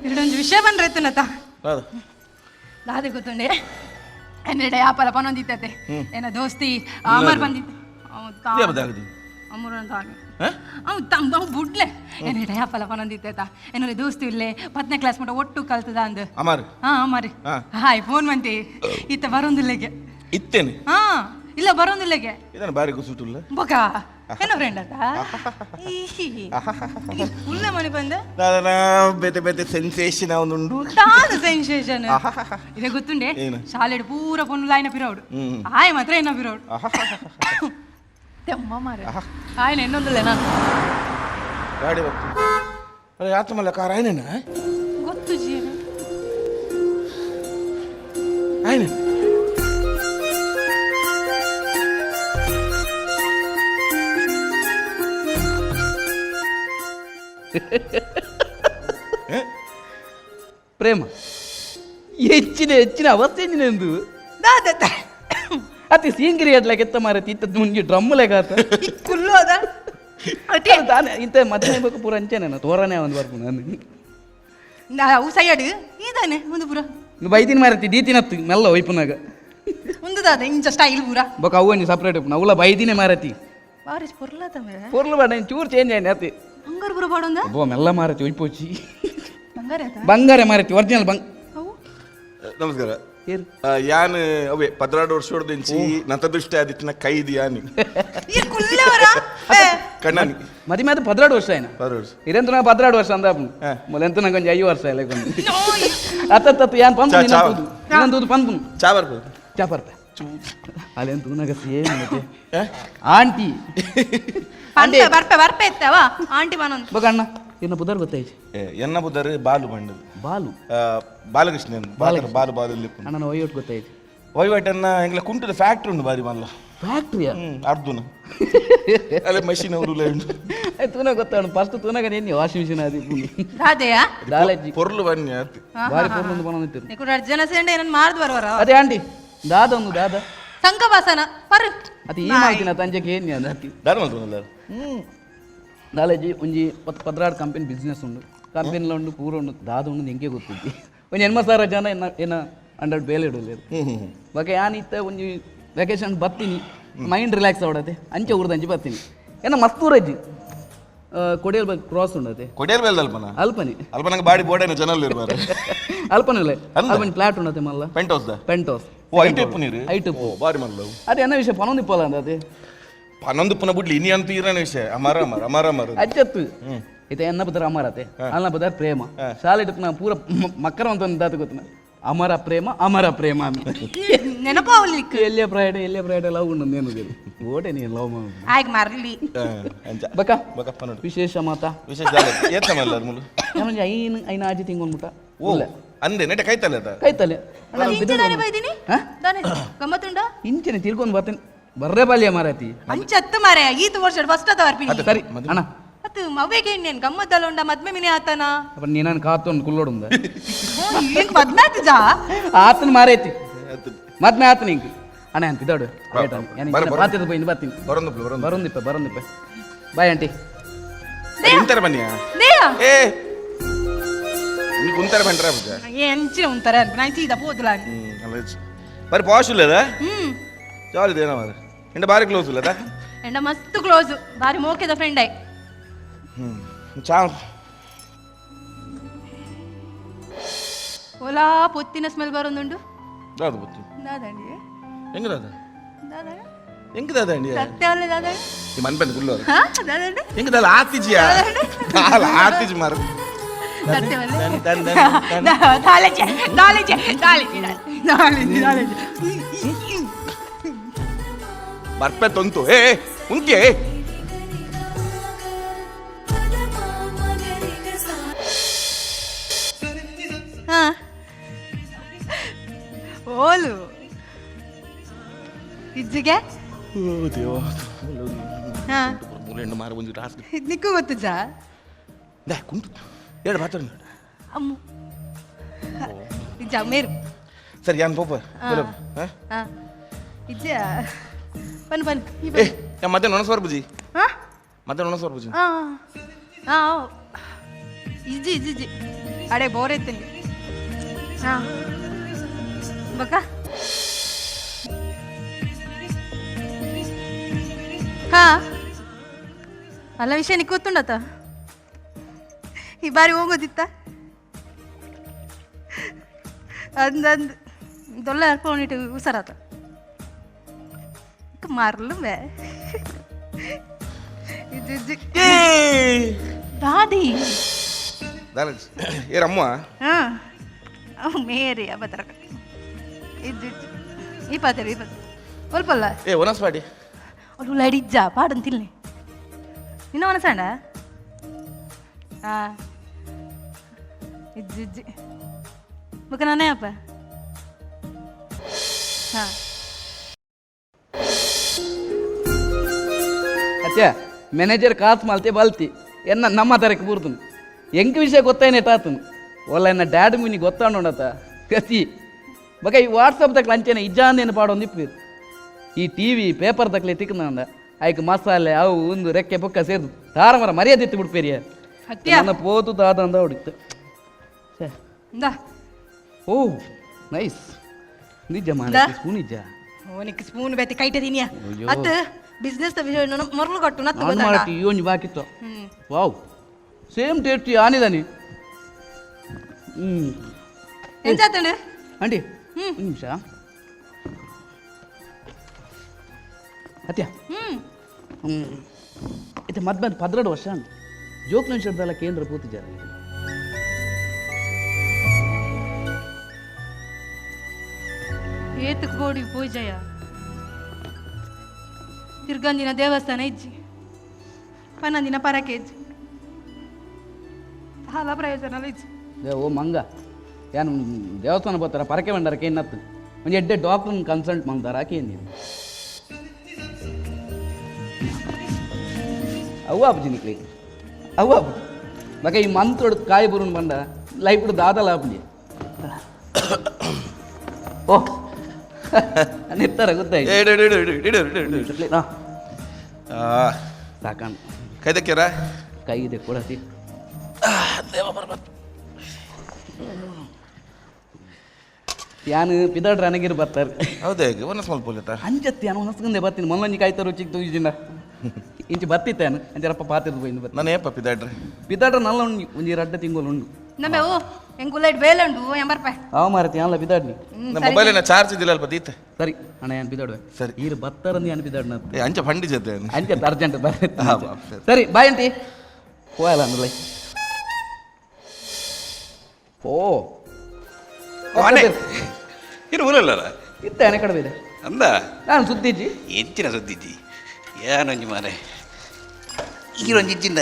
ಇಲ್ಲೊಂದು ವಿಷಯ ಬಂದ್ರೈತನತ ದಾದೆ ಗೊತ್ತುಂಡೆ ಎನ್ನಡೆ ಆಪಲ ಪನೊಂದಿತ್ತತೆ ಏನ ದೋಸ್ತಿ ಅಮರ್ ಬಂದಿತ್ತು ಅಮರ್ ಅಂತ ಅವ್ ಬುಡ್ಲೆ ಎನ್ನಡೆ ಆಪಲ ಪನೊಂದಿತ್ತ ಏನಾರ ದೋಸ್ತಿ ಇಲ್ಲೇ 10ನೇ ಕ್ಲಾಸ್ ಮಟ್ಟ ಒಟ್ಟು ಕಲ್ತದ ಅಂದ ಅಮರ್ ಅಮರ್ ಹಾಯ್ ಫೋನ್ ಮಂತಿ ಇತ್ತ ಬರೋಂದಿಲ್ಲಗೆ ಇತ್ತೇನೆ ಇಲ್ಲ ಬರೋಂದಿಲ್ಲಗೆ ಇದನ್ನ ಬಾರಿ ಗುಸುಟುಲ್ಲ ಬೊಕ ಏನ ಫ್ರೆಂಡ್ ಅತ್ತ ಉಳ್ಳೆ ಮನೆ ಬಂದೆ ಬೇತೆ ಬೇತೆ ಸೆನ್ಸೇಷನ್ ಅವನುಂಡು ಸೆನ್ಸೇಷನ್ ಇದೇ ಗೊತ್ತುಂಡೆ ಶಾಲೆಡ್ ಪೂರ ಪೊನ್ನು ಲೈನ ಪಿರೋಡು ಆಯ್ ಮಾತ್ರ ಏನ ಪಿರೋಡು ತೆಮ್ಮ ಮಾರೆ ಆಯ್ನ ಇನ್ನೊಂದುಲ್ಲ ನಾನು ಗಾಡಿ ಬರ್ತೀನಿ ಅರೆ ಯಾತ ಮಲ್ಲ ಕಾರ್ ಆಯ್ನೇನ ಗೊತ್ತು ಜೀವ ಆಯ್ನೇನ ಪ್ರೇಮ ಹೆಚ್ಚಿನ ಅವಸ್ಥೆ ಎಂದು ಅತಿ ಸೀಂಗಿರಿ ಎಡ್ಲಾಗ ಎತ್ತ ಮಾರತಿ ಇತ್ತ ಮುಂಜಿ ಡ್ರಮ್ ಲೆಗಾತ ಕುಲ್ಲು ಅದ ತಾನೆ ಇಂತ ಮಧ್ಯಾಹ್ನ ಬೇಕು ಪೂರ ಅಂಚೆನ ತೋರನೇ ಒಂದು ಬರ್ಪು ನಾನು ಅವು ಸೈಡ್ ಇದಾನೆ ಒಂದು ಪೂರ ಬೈದಿನ ಮಾರತಿ ದೀತಿನತ್ತು ಮೆಲ್ಲ ಒಯ್ಪುನಾಗ ಒಂದುದಾದ ಇಂಚ ಸ್ಟೈಲ್ ಪೂರ ಬೊಕ ಅವು ಸಪ್ರೇಟ್ ನವುಲ ಬೈದಿನೇ ಮಾರತಿ ಬಾರಿ ಪೊರ್ಲತವೆ ಪೊರ್ಲು ಬೇಡ ಚೂರು ಚೇಂಜ್ ಆಯ್ತು ಅತಿ ಬಂಗಾರ ಪೂರ ಬಾಡೊಂದ ಬೋ ಮೆಲ್ಲ ಮಾರತಿ ಒಯ್ಪೋಚಿ ಬಂಗಾರ ಬಂಗಾರ ಮಾರತಿ ಒರಿಜಿನಲ್ ನಮಸ್ಕಾರ ಯಾನ್ ಅವೇ 16 ವರ್ಷ ಹೊಡೆದಿಂಚಿ ನಂತದೃಷ್ಟ ಆದಿತ್ಯನ ಕೈದಿ ಯಾನಿ ಕಣ್ಣಾನಿ ಮದಿ ಮಾತು 16 ವರ್ಷ ಆಯ್ನ 16 ವರ್ಷ ಇರೆಂತು ನಾ 16 ವರ್ಷ ಅಂದ ಮೊಲೆಂತು ನಂಗೆ ಒಂದು 5 ವರ್ಷ ಇಲ್ಲ ಅತ್ತತ್ತು ಯಾನ್ ಪಂಪು ಇನ್ನೊಂದು ಪಂಪು ಚಾ ಬರ್ಬೋದು ಚಾ ಬರ್ತೆ ಅಲ್ಲೆಂತು ನನಗೆ ಸೇಮ್ ಆಂಟಿ ಬರ್ಪೆ ಇತ್ತವ ಆಂಟಿ ಬಾನೊಂದು ಬಗ ಅಣ್ಣ ಇನ್ನ ಬುಧರ್ ಗೊತ್ತಾಯ್ತು ಎನ್ನ ಬುಧರ್ ಬಾಲು ಬಂಡದು ಬಾಲು ಬಾಲಕೃಷ್ಣನ್ ಬಾಲು ಬಾಲು ಅಣ್ಣ ಒಯ್ಯೋಟ್ ಗೊತ್ತಾಯ್ತು ಒಯ್ವಟನ್ನ ಎಂಗ್ಲ ಕುಂಟದ ಫ್ಯಾಕ್ಟ್ರಿ ಉಂಟು ಬಾರಿ ಮಲ್ಲ ಫ್ಯಾಕ್ಟ್ರಿಯಾ ಅರ್ಧನ ಅಲ್ಲ ಮಷೀನ್ ಅವರು ತೂನ ಗೊತ್ತಾಣ ಫಸ್ಟ್ ತೂನಾಗ ನೀನು ವಾಷಿಂಗ್ ಮಿಷಿನ್ ಆದಿ ರಾಧೆಯಾ ದಾಲಜ್ಜಿ ಪೊರ್ಲು ಬನ್ನಿ ಆತಿ ಬಾರಿ ಪೊರ್ಲು ಬಂದಿತ್ತು ನಿಕುಡ ಅರ್ಜನ ಸೇಂಡೆ ಏನನ್ ಮಾಡ್ದು ಬರುವರ ಅದೇ ಆಂಟಿ ದಾದ ಒಂದು ದಾದ ಸಂಕವಾಸನ ಪರ್ ಅತಿ ಈ ಮಾಹಿತಿನ ತಂಜೆಗೆ ಏನು ಅಂದ ಅತಿ ದಾರ ಮಾಡ್ತಾನಲ್ಲ ದಾಲಜ್ಜಿ ಒಂಜಿ 16 ಕಂಪನಿ ಬಿಸ್ನೆಸ್ ಉಂಡು ಕಂಪನಿಲ ಉಂಡು ಪೂರ ಉಂಡು ದಾದ ಉಂಡು ಎಂಗೆ ಗೊತ್ತಿದ್ದಿ ಒಂದು 80,000 ಜನ ಏನ 100 ಬೇಲೆ ಇಡೋಲ್ಲ ಬಗ್ಗೆ ಯಾನಿತ್ತ ಒಂಜಿ ವೆಕೇಶನ್ ಬರ್ತೀನಿ ಮೈಂಡ್ ರಿಲ್ಯಾಕ್ಸ್ ಆವಡತೆ ಅಂಚೆ ಊರ್ದಂಚಿ ಬರ್ತೀನಿ ಏನ ಮಸ್ತೂರಜ್ಜಿ ಕೊಡಿಯಲ್ ಕ್ರಾಸ್ ಉಂಡತೆ ಕೊಡಿಯಲ್ ಬೇಲ್ ಅಲ್ಪನ ಅಲ್ಪನಿ ಅಲ್ಪನಂಗ ಬಾಡಿ ಬೋರ್ಡೇನ ಜನಲ್ ಇರ್ಬಾರ ಅಲ್ಪನಲ್ಲ ಅಲ್ಪನಿ ಫ್ಲಾಟ್ ಉಂಡತೆ ಮಲ್ಲ ಪೆಂಟ್ ಹೌಸ್ ಓ ಐಟೆಪ್ ನೀರು ಐಟೆಪ್ ಓ ಬಾರಿ ಮಲ್ಲ ಅದೇ ಅನ್ನ ವಿಷಯ ಪನೊಂದಿಪ್ಪಲ್ಲ ಅಂತ ಅದೇ ಪನ್ನೊಂದು ಪುನ ಬಿಡ್ಲಿ ಇನಿ ಅಂತ ಇರೋಣ ವಿಷಯ ಅಮರ ಅಚ್ಚತ್ತು ಇತ ಎನ್ನ ಬದರ ಅಮರತೆ ಅಲ್ಲ ಬದರ ಪ್ರೇಮ ಶಾಲೆ ನಾ ಪೂರ ಮಕ್ಕರ ಅಂತ ದಾತ ಗೊತ್ತಿನ ಅಮರ ಪ್ರೇಮ ನೆನಪಾವಲಿಕ್ಕೆ ಎಲ್ಲೇ ಪ್ರೈಡ್ ಲವ್ ಉಂಡು ನೇನು ಓಟೆ ನೀನು ಲವ್ ಆಯ್ಕೆ ಮಾರ್ಲಿ ಬಕ ಬಕ ಪನ್ನೊಂದು ವಿಶೇಷ ಮಾತ ವಿಶೇಷ ಏತಮಲ್ಲ ಮುಲು ಯಾವಂಜಿ ಐನ ಆಜಿ ತಿಂಗೊಂಡ್ಬಿಟ್ಟ ಓ ಅಂದೆ ನೆಟ ಕೈತಲ್ಲ ಅದ ಕೈತಲೆ ಇಂಚದಾನೆ ಬೈದಿನಿ ದಾನೆ ಗಮ್ಮತ್ತುಂಡ ಇಂಚನೆ ತಿರ್ಕೊಂಡು ಬರ್ತೇನೆ ಬರ್ರೆ ಬಾಲ್ಯ ಮಾರಾತಿ ಅಂಚತ್ತು ಮಾರೆ ಈತ ವರ್ಷ ಫಸ್ಟ್ ಅದ ಬರ್ಪಿ ಸರಿ ಅಣ್ಣ ಅತ್ತು ಮವ್ವೆಗೆ ಇನ್ನೇನು ಗಮ್ಮತ್ತಲ್ಲ ಉಂಡ ಮದ್ಮೆ ಮಿನಿ ಆತನ ಅಪ್ಪ ನೀನು ಕಾತೊಂದು ಕುಲ್ಲೋಡುಂದ ಈಗ ಮದ್ನಾತಿ ಜಾ ಆತನ ಮಾರೈತಿ ಮದ್ಮೆ ಆತನ ಹಿಂಗೆ ಅಣ್ಣ ಅಂತ ಇದಾಡು ಬಾತಿದ போய் ಬರ್ತೀನಿ ಬರೋಂದಿಪ್ಪ ಬಾಯ್ ಆಂಟಿ ಇಂತರ ಬನ್ನಿಯಾ ಏ నీకు ఉంటారు బంటరా బుజ్జ ఎంచి ఉంటారు నాకు సీదా పోతులా మరి పాష్ లేదా చాలు ఇదేనా మరి ఎండ బారీ క్లోజ్ లేదా ఎండ మస్తు క్లోజ్ బారీ మోకేద ఫ్రెండ్ అయ్యి చాలు ఓలా పొత్తిన స్మెల్ బరుందుండు రాదు పొత్తి దాదండి ఎంగ రాదా దాదా ಎಂಗ ದಾದಂಡಿ ಸತ್ಯವಲ್ಲ ದಾದ ಈ ಮನ್ಪಂದ ಕುಲ್ಲು ಹಾ ದಾದಂಡಿ ಎಂಗ ದಾಲ ಆತಿಜಿಯಾ ದಾಲ ಆತಿಜಿ ಮಾರು ಸತ್ಯವಲ್ಲ ದಾಲೆಜೆ ಬರ್ಪೆ ತೊಂತು ಏ ಉಂಕೆ ಹಾ ಓಲು ಇಜ್ಜಿಗೆ ಓ ದೇವ ಹಾ ಮೂಲೆಂಡು ಮಾರು ಒಂದು ಟಾಸ್ಕ್ ನಿಕ್ಕು ಗೊತ್ತು ಜಾ ದೇ ಕುಂಟು ಹೇಳು ಮಾತಾಡ ಅಮ್ಮ ಇಜ್ಜ ಮೇರು ಸರಿ ಯಾನ್ ಪೋಪ ಇಜ್ಜ ಬನ್ ಬನ್ ಮತ್ತೆ ನೊಣಸ್ವಾರ ಬುಜಿ ಹಾ ಮತ್ತೆ ನೊಣಸ್ವಾರ ಬುಜಿ ಇಜ್ಜಿ ಇಜ್ಜಿ ಇಜ್ಜಿ ಅಡೆ ಬೋರ್ ಎತ್ತಂಗೆ ಹಾ ಬಕ ಹಾ ಅಲ್ಲ ವಿಷಯ ನಿಕ್ ಗೊತ್ತುಂಡತ ಈ ಬಾರಿ ಹೋಗೋದಿತ್ತ ಅಂದಂದು ದೊಲ್ಲ ಹರ್ಕೊಂಡಿಟ್ಟು ಹುಷಾರಾತ ಮಾರ್ಲು ಬೇ ಇಜ್ಜಿ ದಾದಿ ಏ ರಮ್ಮ ಹಾಂ ಮೇರಿ ಅಬತ್ತರ ಇಜ್ಜಿ ಈ ಪಾತ್ರೆ ಈ ಪಾತ್ರೆ ಒಲ್ಪಲ್ಲ ಏ ಒನಸ್ ಪಾಡಿ ಅವಳು ಲಡಿಜ್ಜ ಪಾಡಂತಿಲ್ಲ ನಿನ್ನ ಮನಸ್ಸಾಂಡ ಹಾಂ ಇಜ್ಜಿ ಇಜ್ಜಿ ಬಕ ನಾನೇ ಅಪ್ಪ ಹಾಂ ಅತ್ಯ ಮ್ಯಾನೇಜರ್ ಕಾಸು ಮಾಲ್ತಿ ಬಲ್ತಿ ಎನ್ನ ನಮ್ಮ ತರಕ್ಕೆ ಬೂರ್ತನು ಎಂಕ ವಿಷಯ ಗೊತ್ತಾಯ್ನೆ ಟಾತನು ಒಲ್ಲ ಎನ್ನ ಡ್ಯಾಡ್ ಮೀನಿಗೆ ಗೊತ್ತಾಂಡೋಣತ ಕತಿ ಬಕ ಈ ವಾಟ್ಸಪ್ ತಕ್ಕ ಲಂಚನೆ ಇಜ್ಜಾಂದೇನು ಪಾಡೊಂದು ಇಪ್ಪು ಈ ಟಿ ವಿ ಪೇಪರ್ ತಕ್ಕಲೆ ತಿಕ್ಕಂದ ಆಯ್ಕೆ ಮಸಾಲೆ ಅವು ಒಂದು ರೆಕ್ಕೆ ಪೊಕ್ಕ ಸೇರ್ದು ತಾರ ಮರ ಮರ್ಯಾದೆ ಎತ್ತಿ ಬಿಡ್ಪೇರಿಯ ನನ್ನ ಪೋತು ತಾತ ಅಂದ ಹೊಡಿತು ಓ ನೈಸ್ ನಿಜ ಮಾಡ ನಿಜ ಓನಿಕ್ ಸ್ಪೂನ್ ಬೇತಿ ಕೈಟದೀನಿಯ ಅತ್ತ ಬಿಸ್ನೆಸ್ ದ ವಿಷಯ ಮರಳು ಕಟ್ಟು ನತ್ತು ಆನ್ ಮಾಡಿ ಯೋಂಜಿ ಬಾಕಿತ್ತು ವಾವ್ ಸೇಮ್ ಟೇಸ್ಟ್ ಆನಿದಾನಿ ಎಂಚಾತಂಡು ಆಂಟಿ ನಿಮಿಷ ಅತ್ಯ ಇದು ಮಧ್ಯ 12 ವರ್ಷ ಜೋಕ್ನಂಶದಲ್ಲ ಕೇಂದ್ರ ಪೂರ್ತಿ ಜಾರಿ ಏತಕ್ ಬೋಡಿ ಪೂಜೆಯ ತಿರ್ಗಂದಿನ ದೇವಸ್ಥಾನ ಇಜ್ಜಿ ಪನ್ನಂದಿನ ಪರಕೆ ಇಜ್ಜಿ ಹಾಲ ಪ್ರಯೋಜನ ಇಜ್ಜಿ ಓ ಮಂಗ ಏನು ದೇವಸ್ಥಾನ ಬರ್ತಾರ ಪರಕೆ ಬಂಡಾರಕ್ಕೆ ಏನತ್ತು ಒಂದು ಎಡ್ಡೆ ಡಾಕ್ಟರ್ನ ಕನ್ಸಲ್ಟ್ ಮಾಡ್ತಾರ ಆಕೆ ಅವ್ವ ಅಪ್ಪಜಿ ನಿಕ್ಲಿ ಅವ್ವ ಅಪ್ಪಜಿ ಮಗ ಈ ಮಂತ್ ಕಾಯಿ ಬರುನ್ ಬಂಡ ಲೈಫ್ ದಾದಲ್ಲ ಅಪ್ಪಜಿ ಓ ನಿರ್ತಾರ ಗೊತ್ತಾಯ್ತು ಸಾಕಾಣ ಕೈದಕ್ಕಿರ ಕೈದೆ ಕೊಡತಿ ಯಾನು ಪಿದಾಡ್ರ ಅನಗಿರ್ ಬರ್ತಾರೆ ಹೌದೇ ಒಂದು ಸ್ವಲ್ಪ ಅಂಜತ್ತಿ ನಾನು ಹೊನಸ್ಕಂದೆ ಬರ್ತೀನಿ ಮೊನ್ನೆ ಕಾಯ್ತಾರೋ ಚಿಕ್ಕ ಇಜಿನ ಇಂಚಿ ಬರ್ತಿತ್ತೇನು ಅಂಚರಪ್ಪ ಪಾತಿರ್ದು ಹೋಯ್ತು ನಾನು ಏಪ ಪಿದಾಡ್ರಿ ಪಿದಾಡ್ರ ನಲ್ಲ ಒಂಜಿ 2 ತಿಂಗಳು ಉಂಡು ನಮ್ಮೆ ಓ ಎಂಗುಲೈಟ್ ಬೇಲಂಡು 80 ರೂಪಾಯಿ ಅವ ಮಾರತಿ ಅಲ್ಲ ಪಿದಾಡ್ನಿ ಮೊಬೈಲಿನ ಚಾರ್ಜ್ ಇದ್ದಿಲ್ಲ ಅಲ್ಪ ದೀತೆ ಸರಿ ಅಣ್ಣ ಏನು ಪಿದಾಡುವೆ ಸರಿ ಈರು ಬತ್ತಾರಂದು ಏನು ಪಿದಾಡ್ನ ಅಂಚ ಫಂಡಿ ಜೊತೆ ಅಂಚೆ ಅರ್ಜೆಂಟ್ ಸರಿ ಬಾಯ್ ಅಂಟಿ ಹೋಯಲ್ಲ ಅಂದ್ರೆ ಓ ಇರು ಊರಲ್ಲ ಇತ್ತೇನೆ ಕಡಿಮೆ ಇದೆ ಅಂದ ನಾನು ಸುದ್ದಿಜ್ಜಿ ಹೆಚ್ಚಿನ ಸುದ್ದಿಜ್ಜಿ ಏನೊಂಜಿ ಮಾರೆ ಈರೊಂಜಿ ಇಜ್ಜಿಂದ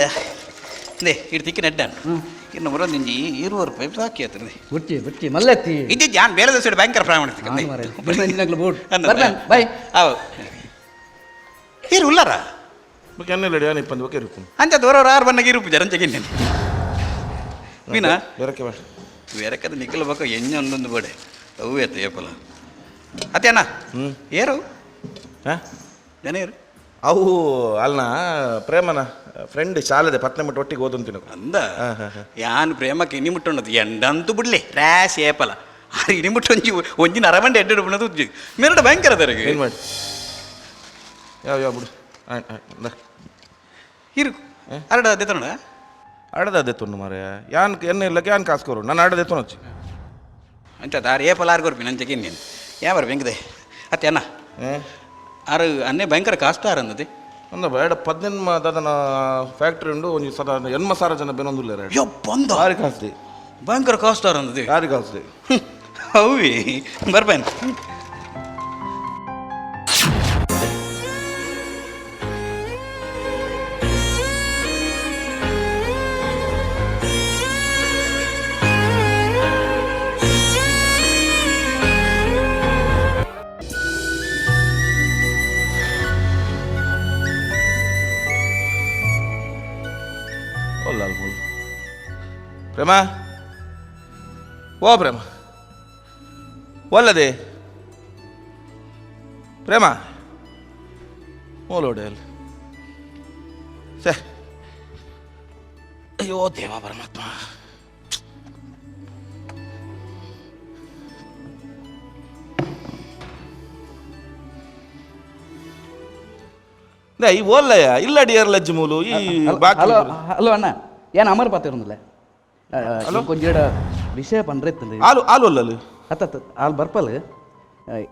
ದೇ ಇಡು ತಿಕ್ಕಿ ನೆಡ್ಡಾನು ಇನ್ನು ಬರೋದಿಂಜಿ 20 ರೂಪಾಯಿ ಸಾಕಿ ಆತದೆ ಬುಚ್ಚಿ ಬುಚ್ಚಿ ಮಲ್ಲೆತ್ತಿ ಇದ್ದಿದ್ದು ನಾನು ಬೇರೆ ದಿವಸ ಭಯಂಕರ ಪ್ರಾಮಾಣಿಕ ಬೋರ್ಡ್ ಬಾಯ್ ಅವು ಇರು ಉಲ್ಲಾರ ಎನ್ನಲ್ಲಡಿ ಏನು ಇಪ್ಪಂದು ಓಕೆ ಇರುತ್ತೆ ಅಂಚ ದೂರವ್ರು 6 ಬಣ್ಣಗೆ ಇರುಪ್ಪು ಜರಂಚಗೆ ಇನ್ನೇನು ಮೀನಾ ಬೇರಕ್ಕೆ ಬಾಷ ಬೇರೆ ಕದ ನಿಖಲ್ ಬೇಕು ಎಣ್ಣೆ ಒಂದೊಂದು ಬಡೆ ಅವು ಎತ್ತ ಏಪಲ್ಲ ಅತ್ತೇನ ಏರು ಹಾಂ ಜನ ಏರು ಅವು ಅಲ್ಲ ಪ್ರೇಮನ ಫ್ರೆಂಡ್ ಶಾಲೆದೆ ಪತ್ನೆ ಮುಟ್ಟು ಒಟ್ಟಿಗೆ ಓದಂತಿನ ಅಂದ ಯಾನ್ ಪ್ರೇಮಕ್ಕೆ ಇನಿ ಮುಟ್ಟೊಂಡದು ಎಂಡಂತೂ ಬಿಡ್ಲಿ ರ್ಯಾಶ್ ಏಪಲ್ಲ ಆ ಇನಿ ಮುಟ್ಟು ಒಂಜಿನ ಅರವಂಡೆ ಎಡ್ಡೆ ಬಿಡೋದು ಉಜ್ಜಿ ಮೇರಡ ಭಯಂಕರ ಅದರಿಗೆ ಏನು ಮಾಡಿ ಯಾವ ಬಿಡು ಇರು ಅರಡ ಅದೇ ಆಡದೆ ತೊಂಡು ಮಾರೆ ಯಾನ್ ಎಣ್ಣೆ ಇಲ್ಲಕ್ಕೆ ಯಾನ್ ಕಾಸ್ಕೋರು ನಾನು ಆಡದೆ ತೊನೊಚ್ಚಿ ಅಂಚ ದಾರು ಏಪಲ್ಲ ಆರ್ಗೋರ್ಪಿ ನಂಚಗೆ ಇನ್ನೇನು ಯಾವಾರ ಬೆಂಗದೆ ಅತ್ತೆ ಅನ್ನ ಆರು ಅನ್ನೇ ಭಯಂಕರ ಕಾಷ್ಟ ಆರಂದದೆ ಅಂದ ಬೇಡ 18 ದಾದನ ಫ್ಯಾಕ್ಟ್ರಿ ಉಂಡು ಒಂದು ಸದಾ 80,000 ಜನ ಬೆನೊಂದುಲ್ಲೇರ ಬಂದ ಯಾರಿಗೆ ಕಾಸ್ತಿ ಭಯಂಕರ ಕಾಷ್ಟ ಆರಂದದೆ ಯಾರಿಗೆ ಕಾಸ್ತಿ ಹೌವಿ ಬರ್ಬೇನ್ ಪ್ರೇಮ ಓ ಪ್ರೇಮ ಒಲ್ಲದೆ ಪ್ರೇಮ ಮೂಲೋಡೆ ಅಲ್ಲ ಸೇ ಅಯ್ಯೋ ದೇವ ಪರಮಾತ್ಮ ಈ ಓಲ್ಲಯ್ಯ ಇಲ್ಲ ಡಿಯರ್ ಲಜ್ಜು ಮೂಲು ಈ ಹಲೋ ಹಲೋ ಅಣ್ಣ ಏನು ಅಮರ್ ಪಾತಿರೊಂದಿಲ್ಲ ಕೊಂಚ ವಿಷಯ ಪಂಡ್ರೆ ಹಾಲು ಹಾಲು ಅಲ್ಲಲ್ಲಿ ಹತ್ತ ಹಾಲು ಬರ್ಪಲ್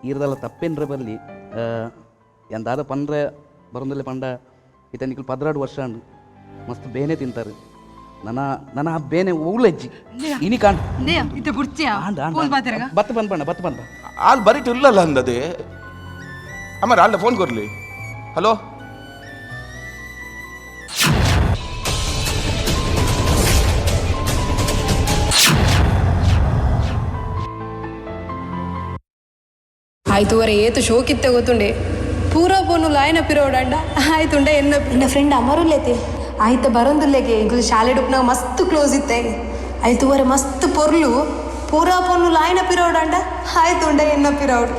ಇರದಲ್ಲ ತಪ್ಪೇನ್ರ ಬರಲಿ ಎಂದಾದ ಪಂಡ್ರೆ ಬರೋದಿಲ್ಲ ಪಂಡ ಇತನಿಕಲ್ 16 ವರ್ಷ ಅಂಡು ಮಸ್ತ್ ಬೇನೆ ತಿಂತಾರೆ ನನ್ನ ಆ ಬೇನೆ ಊಳಜ್ಜಿ ಇನಿ ಕಾಣ್ ಇದು ಬುರ್ಚಿಯಾ ಬತ್ತ ಬಂದ ಹಾಲು ಬರೀಟು ಇಲ್ಲಲ್ಲ ಅಂದದೆ ಅಮರ್ ಅಲ್ಲ ಫೋನ್ ಕೊರ್ಲಿ ಹಲೋ ಆಯ್ತು ವರೆ ಏತು ಶೋಕಿತ್ತೆ ಗೊತ್ತುಂಡೆ ಪೂರಾ ಪೋನು ಲಾಯನ ಪಿರೋಡಂಡ ಆಯ್ತುಂಡ ಎನ್ನ ಫ್ರೆಂಡ್ ಅಮರುಲ್ಲೇತೆ ಆಯ್ತ ಬರೋಂದುಲ್ಲೆಗೆ ಈಗ ಶಾಲೆ ಡುಪ್ನಾಗ ಮಸ್ತ್ ಕ್ಲೋಸ್ ಇತ್ತೆ ಆಯ್ತು ವರೆ ಮಸ್ತ್ ಪೊರ್ಲು ಪೂರಾ ಪೋನು ಲಾಯನ ಪಿರೋಡಂಡ ಆಯ್ತುಂಡ ಎನ್ನ ಪಿರೋಡ್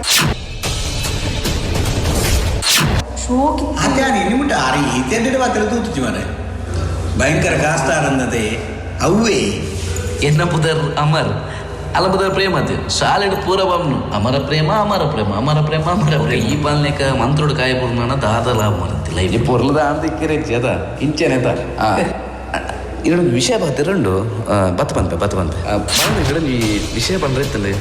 ಭಯಂಕರ ಕಾಸ್ತಾರನ್ನದೆ ಅವ್ವೇ ಎನ್ನ ಪುದರ್ ಅಮರ್ ಅಲ್ಲ ಪುದರ್ ಪ್ರೇಮ ಅದೇ ಶಾಲೆಡ್ ಪೂರ ಬಮ್ನು ಅಮರ ಪ್ರೇಮ ಈ ಪಾಲನೆಕ ಮಂತ್ರೋಡು ಕಾಯ ಪೂರ್ಣ ದಾದ ಲಾಭ ಮರತ್ತಿಲ್ಲ ಇಲ್ಲಿ ಪೊರ್ಲದ ಅಂದಿಕ್ಕರೆ ಜದ ಇಂಚೆನೆದ ಇದೊಂದು ವಿಷಯ ಬರ್ತಿರಂಡು ಬತ್ತ ಬಂತೆ ಇದೊಂದು ವಿಷಯ ಬಂದಿರ್ತಲ್ಲ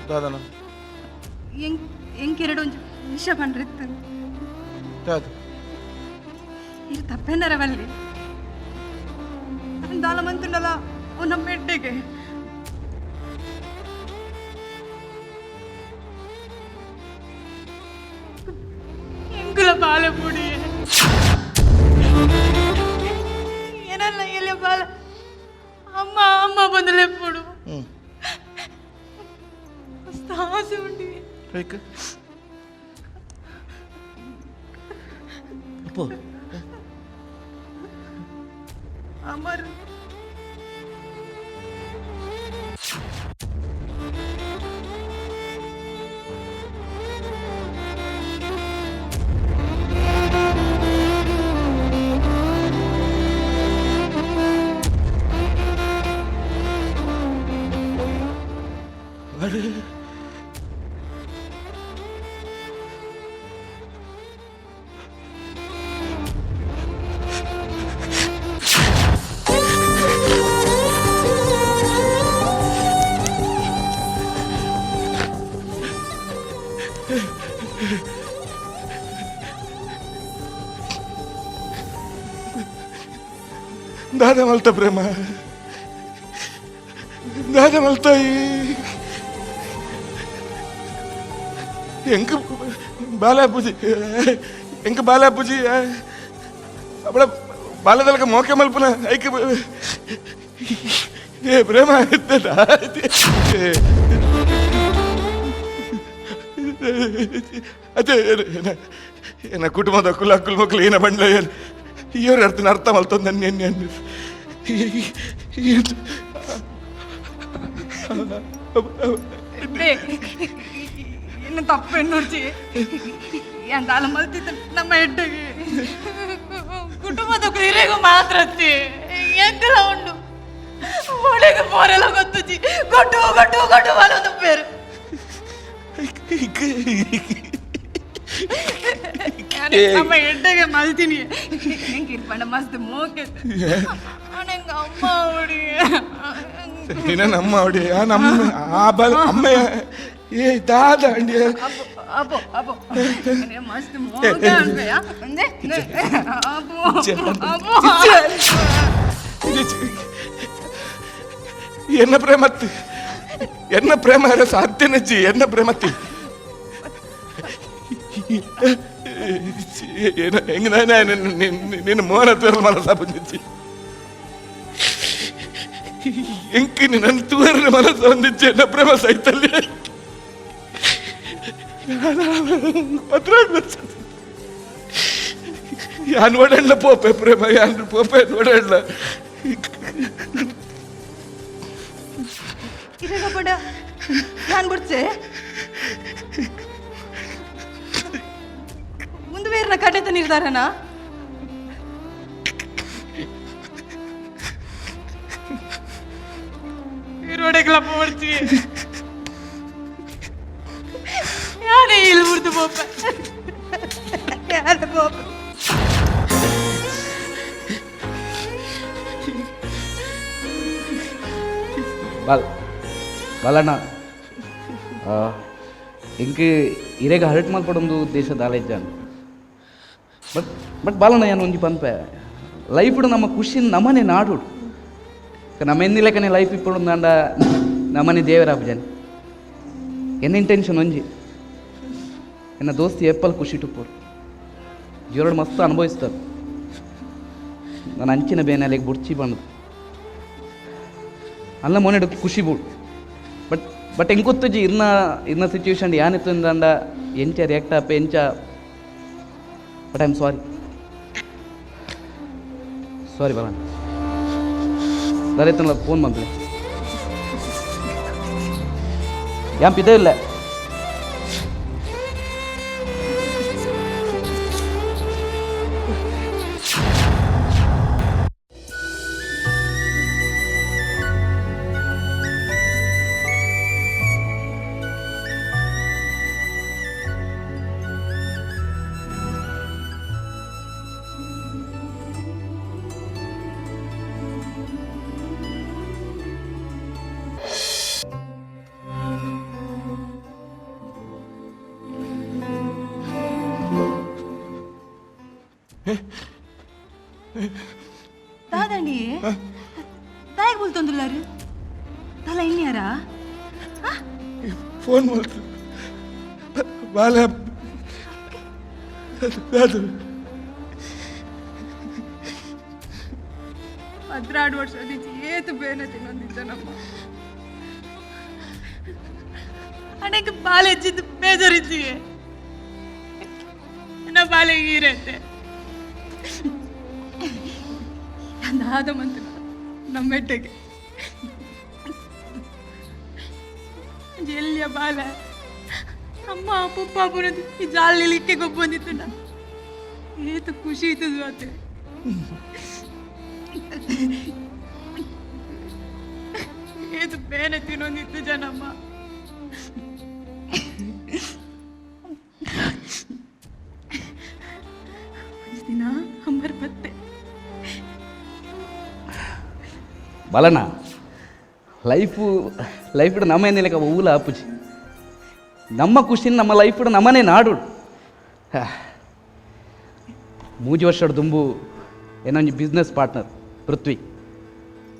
ದಾದನ ಎಂಕೆರಡು ಒಂಜಿ ವಿಷಯ ಪಂಡ್ರಿತ್ತು ಇದು ತಪ್ಪೇನರ ಬಲ್ಲಿ ದಾಲ ಮಂತುಂಡಲ್ಲ ಅವ್ ನಮ್ಮ ಎಡ್ಡೆಗೆ ಎಂಗುಲ ಬಾಲ ಪುಡಿ ಏನಲ್ಲ ಎಲೆ ಬಾಲ ಅಮ್ಮ ಬಂದಲೇ ಪುಡು ಆಸೆ ಉಂಡಿ ಅಮರ್ ದಾದ ಮಲ್ತ ಪ್ರೇಮ ದಾದ ಮಲ್ತಾಯಿ ಎಂಕ ಬಾಲಾಪೂಜಿ ಅವಳ ಬಾಲದಲ್ಕ ಮೋಕೆ ಮಲ್ಪನ ಐಕ ಏ ಪ್ರೇಮ ಅದೇ ಏನ ಕುಟುಂಬದ ಕುಲ್ ಮಕ್ಕಳು ಏನ ಬಂಡ್ಲ ಇವ್ರ ಅರ್ಥ ಮಲ್ತಂದು ನನ್ನ ಇನ್ನು ತಪ್ಪೆನ್ನೋಡ್ಚಿ ಎಂತಾಲ ಮಲ್ತಿದ್ದ ನಮ್ಮ ಹೆಡ್ಡೆಗೆ ಕುಟುಂಬದ ಹಿರಿಗೂ ಮಾತ್ರ ಎಂತೆಲ್ಲ ಉಂಡು ಒಳಗೆ ಪೋರೆಲ್ಲ ಗೊತ್ತುಜಿ ಗೊಟ್ಟು ಬರೋದು ಬೇರೆ ನಮ್ಮ ಹೆಡ್ಡೆಗೆ ಮಲ್ತೀನಿ ಹೆಂಗೆ ಇರ್ಪಂಡ ಮಸ್ತ್ ಮೋಕೆ ನಂಗೆ ಅಮ್ಮ ಹೊಡಿ ನಮ್ಮ ಹೊಡಿ ನಮ್ಮ ಆ ಬಲ ಅಮ್ಮ ಏ ದಾದ ಅಂಡಿ ಅಪ್ಪೋ ಮಸ್ತ್ ಮೋಕೆ ಅನ್ಬೇಯಾ ಅಂದೆ ಅಪ್ಪೋ என்ன பிரேமத்து என்ன பிரேம சாத்திய நெச்சி என்ன பிரேமத்தி எங்க நின்று மோன பேர் மனசா புரிஞ்சிச்சு ಎಂಕಿ ನನ್ನ ತೂರ ಮನಸ್ಸು ಹೊಂದಿಚ್ಚೆ ಎನ್ನ ಪ್ರೇಮ ಸೈತಲ್ಯ 16 ವರ್ಷ ಯಾನ್ ನೋಡಲ್ಲ ಪೋಪೆ ಪ್ರೇಮ ಯಾನ್ ಪೋಪೆ ನೋಡಲ್ಲ ಇದನ್ನ ಪಡ ಯಾನ್ ಬಿಡ್ಚೆ ಮುಂದೆ ಬೇರೆ ಕಡೆತ ನಿರ್ಧಾರನಾ ரோடைக்குள்ள போடுச்சு யாரை இழுத்து போப்பேன் யார போப்பேன் ಬಾಲಣ್ಣ ಇಂಕೆ ಇರೇಗ ಹರ್ಟ್ ಮಾಡ್ಕೊಡೊಂದು ಉದ್ದೇಶ ದಾಲೆಜ್ಜಾನ್ ಬಟ್ ಬಾಲಣ್ಣ ಏನು ಒಂಜಿ ಪನ್ಪೆ ಲೈಫ್ ನಮ್ಮ ಖುಷಿ ನಮ್ಮನೆ ನಾಡು ನಮ್ಮ ಎನ್ನಿಲೆಕ್ಕನೆ ಲೈಫ್ ఇప్పుడు ఉందండ ನಮ್ಮನೆ ದೇವರಾಪಜನ್ ಎನ್ನ ಇಂಟೆನ್ಷನ್ ಒಂಜಿ ಎನ್ನ ದೋಸ್ತಿ ಎಪ್ಪಲ್ ಖುಷಿ ಟುಪ್ಪರು ಜೋರಡು ಮಸ್ತ್ ಅನುಭವಿಸ್ತಾರೆ ನಾನು ಅಂಚಿನ ಬೇನೆಲೆಗೆ ಬುಡ್ಚಿ ಬಂದು ಅಲ್ಲ ಮೊನ್ನೆ ಖುಷಿ ಬುಡ್ ಬಟ್ ಹೆಂಗೆ ಗೊತ್ತಜ್ಜಿ ಇನ್ನ ಸಿಚುವೇಶನ್ ಏನಿತ್ತು ಅಂದ ಎಂಚ ರಿಯಾಕ್ಟ್ ಆಪ ಎಂಚ but I am sorry Balanna ಸರಿ ಫೋನ್ ಬಂತು ಯಾಂಪಿದೆ ಇಲ್ಲ దాదండి దాయకు బోల్తొందులారు తల ఇన్యారా ಫೋನ್ ಮಾಡ್ತು ಬಾಲ ಅದು 16 ವರ್ಷದಿಂದ ಏತು ಬೇನೆ ತಿನ್ನೊಂದಿದ್ದನಮ್ಮ ಅನೇಕ ಬಾಲೆ ಜಿದ್ದು ಬೇಜಾರಿದ್ದೀವಿ ನಾ ಬಾಲೆ ಈರತ್ತೆ ನಾದ ಮಂತ್ರ ನಮ್ಮೆಟ್ಟೆಗೆ ಎಲ್ಲಿಯ ಬಾಲ ಅಮ್ಮ ಪಪ್ಪ ಬರೋದು ಈ ಜಾಲಿ ಲಿಕ್ಕೆ ಗೊಬ್ಬ ಬಂದಿತ್ತು ನಾ ಏತು ಖುಷಿ ಇತ್ತು ಅತ್ತೆ ಏತು ಬೇನೆ ತಿನ್ನೊಂದಿತ್ತು ಜನಮ್ಮ ದಿನ ಅಮ್ಮರ್ ಬತ್ತೆ ಬಾಲಣ್ಣ ಲೈಫ್ ನಮ್ಮ ಏನಿಲ್ಲ ಊಲ ಅಪ್ಪುಜಿ ನಮ್ಮ ಖುಷಿ ನಮ್ಮ ಲೈಫ್ ನಮ್ಮನೆ ನಾಡು 3 ವರ್ಷದ ದುಂಬು ಏನೊಂದು ಬಿಸ್ನೆಸ್ ಪಾರ್ಟ್ನರ್ ಪೃಥ್ವಿ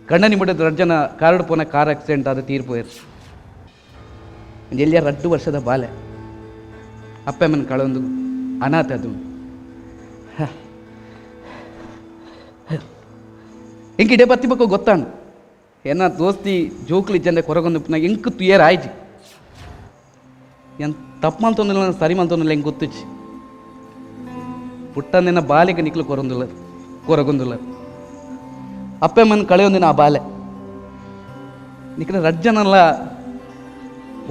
ಕಣ್ಣನಿ ಮುಡಿದ ರಜ್ಜನ ಕಾರ್ಡ್ ಪೋನ ಕಾರ್ ಆಕ್ಸಿಡೆಂಟ್ ಆದ ತೀರ್ಪೋಯ್ರು ಎಲ್ಲಿಯ 2 ವರ್ಷದ ಬಾಲೆ ಅಪ್ಪಮ್ಮನ ಕಳೊಂದು ಅನಾಥ ಅದು ಎಂಕಿಡೆ ಬತ್ತಿ ಬಕ್ಕ ಗೊತ್ತಾಂಡು ಏನ ದೋಸ್ತಿ ಜೋಕ್ಲಿ ಜಂದೆ ಕೊರಗೊಂದು ನಾ ಎಂಕು ತುಯರ್ ಆಯ್ಜಿ ಏನು ತಪ್ಪು ಮಲ್ತೊಂದಿಲ್ಲ ಸರಿ ಮಲ್ತೊಂದಿಲ್ಲ ಹೆಂಗೆ ಗೊತ್ತಿಚ್ಚಿ ಪುಟ್ಟಂದಿನ ಬಾಲಿಗೆ ನಿಕ್ಲು ಕೊರಗೊಂದಿಲ್ಲ ಅಪ್ಪಮ್ಮನ ಕಳೆಯೊಂದಿನ ಆ ಬಾಲೆ ನಿಕ್ಲ ರಜ್ಜನಲ್ಲ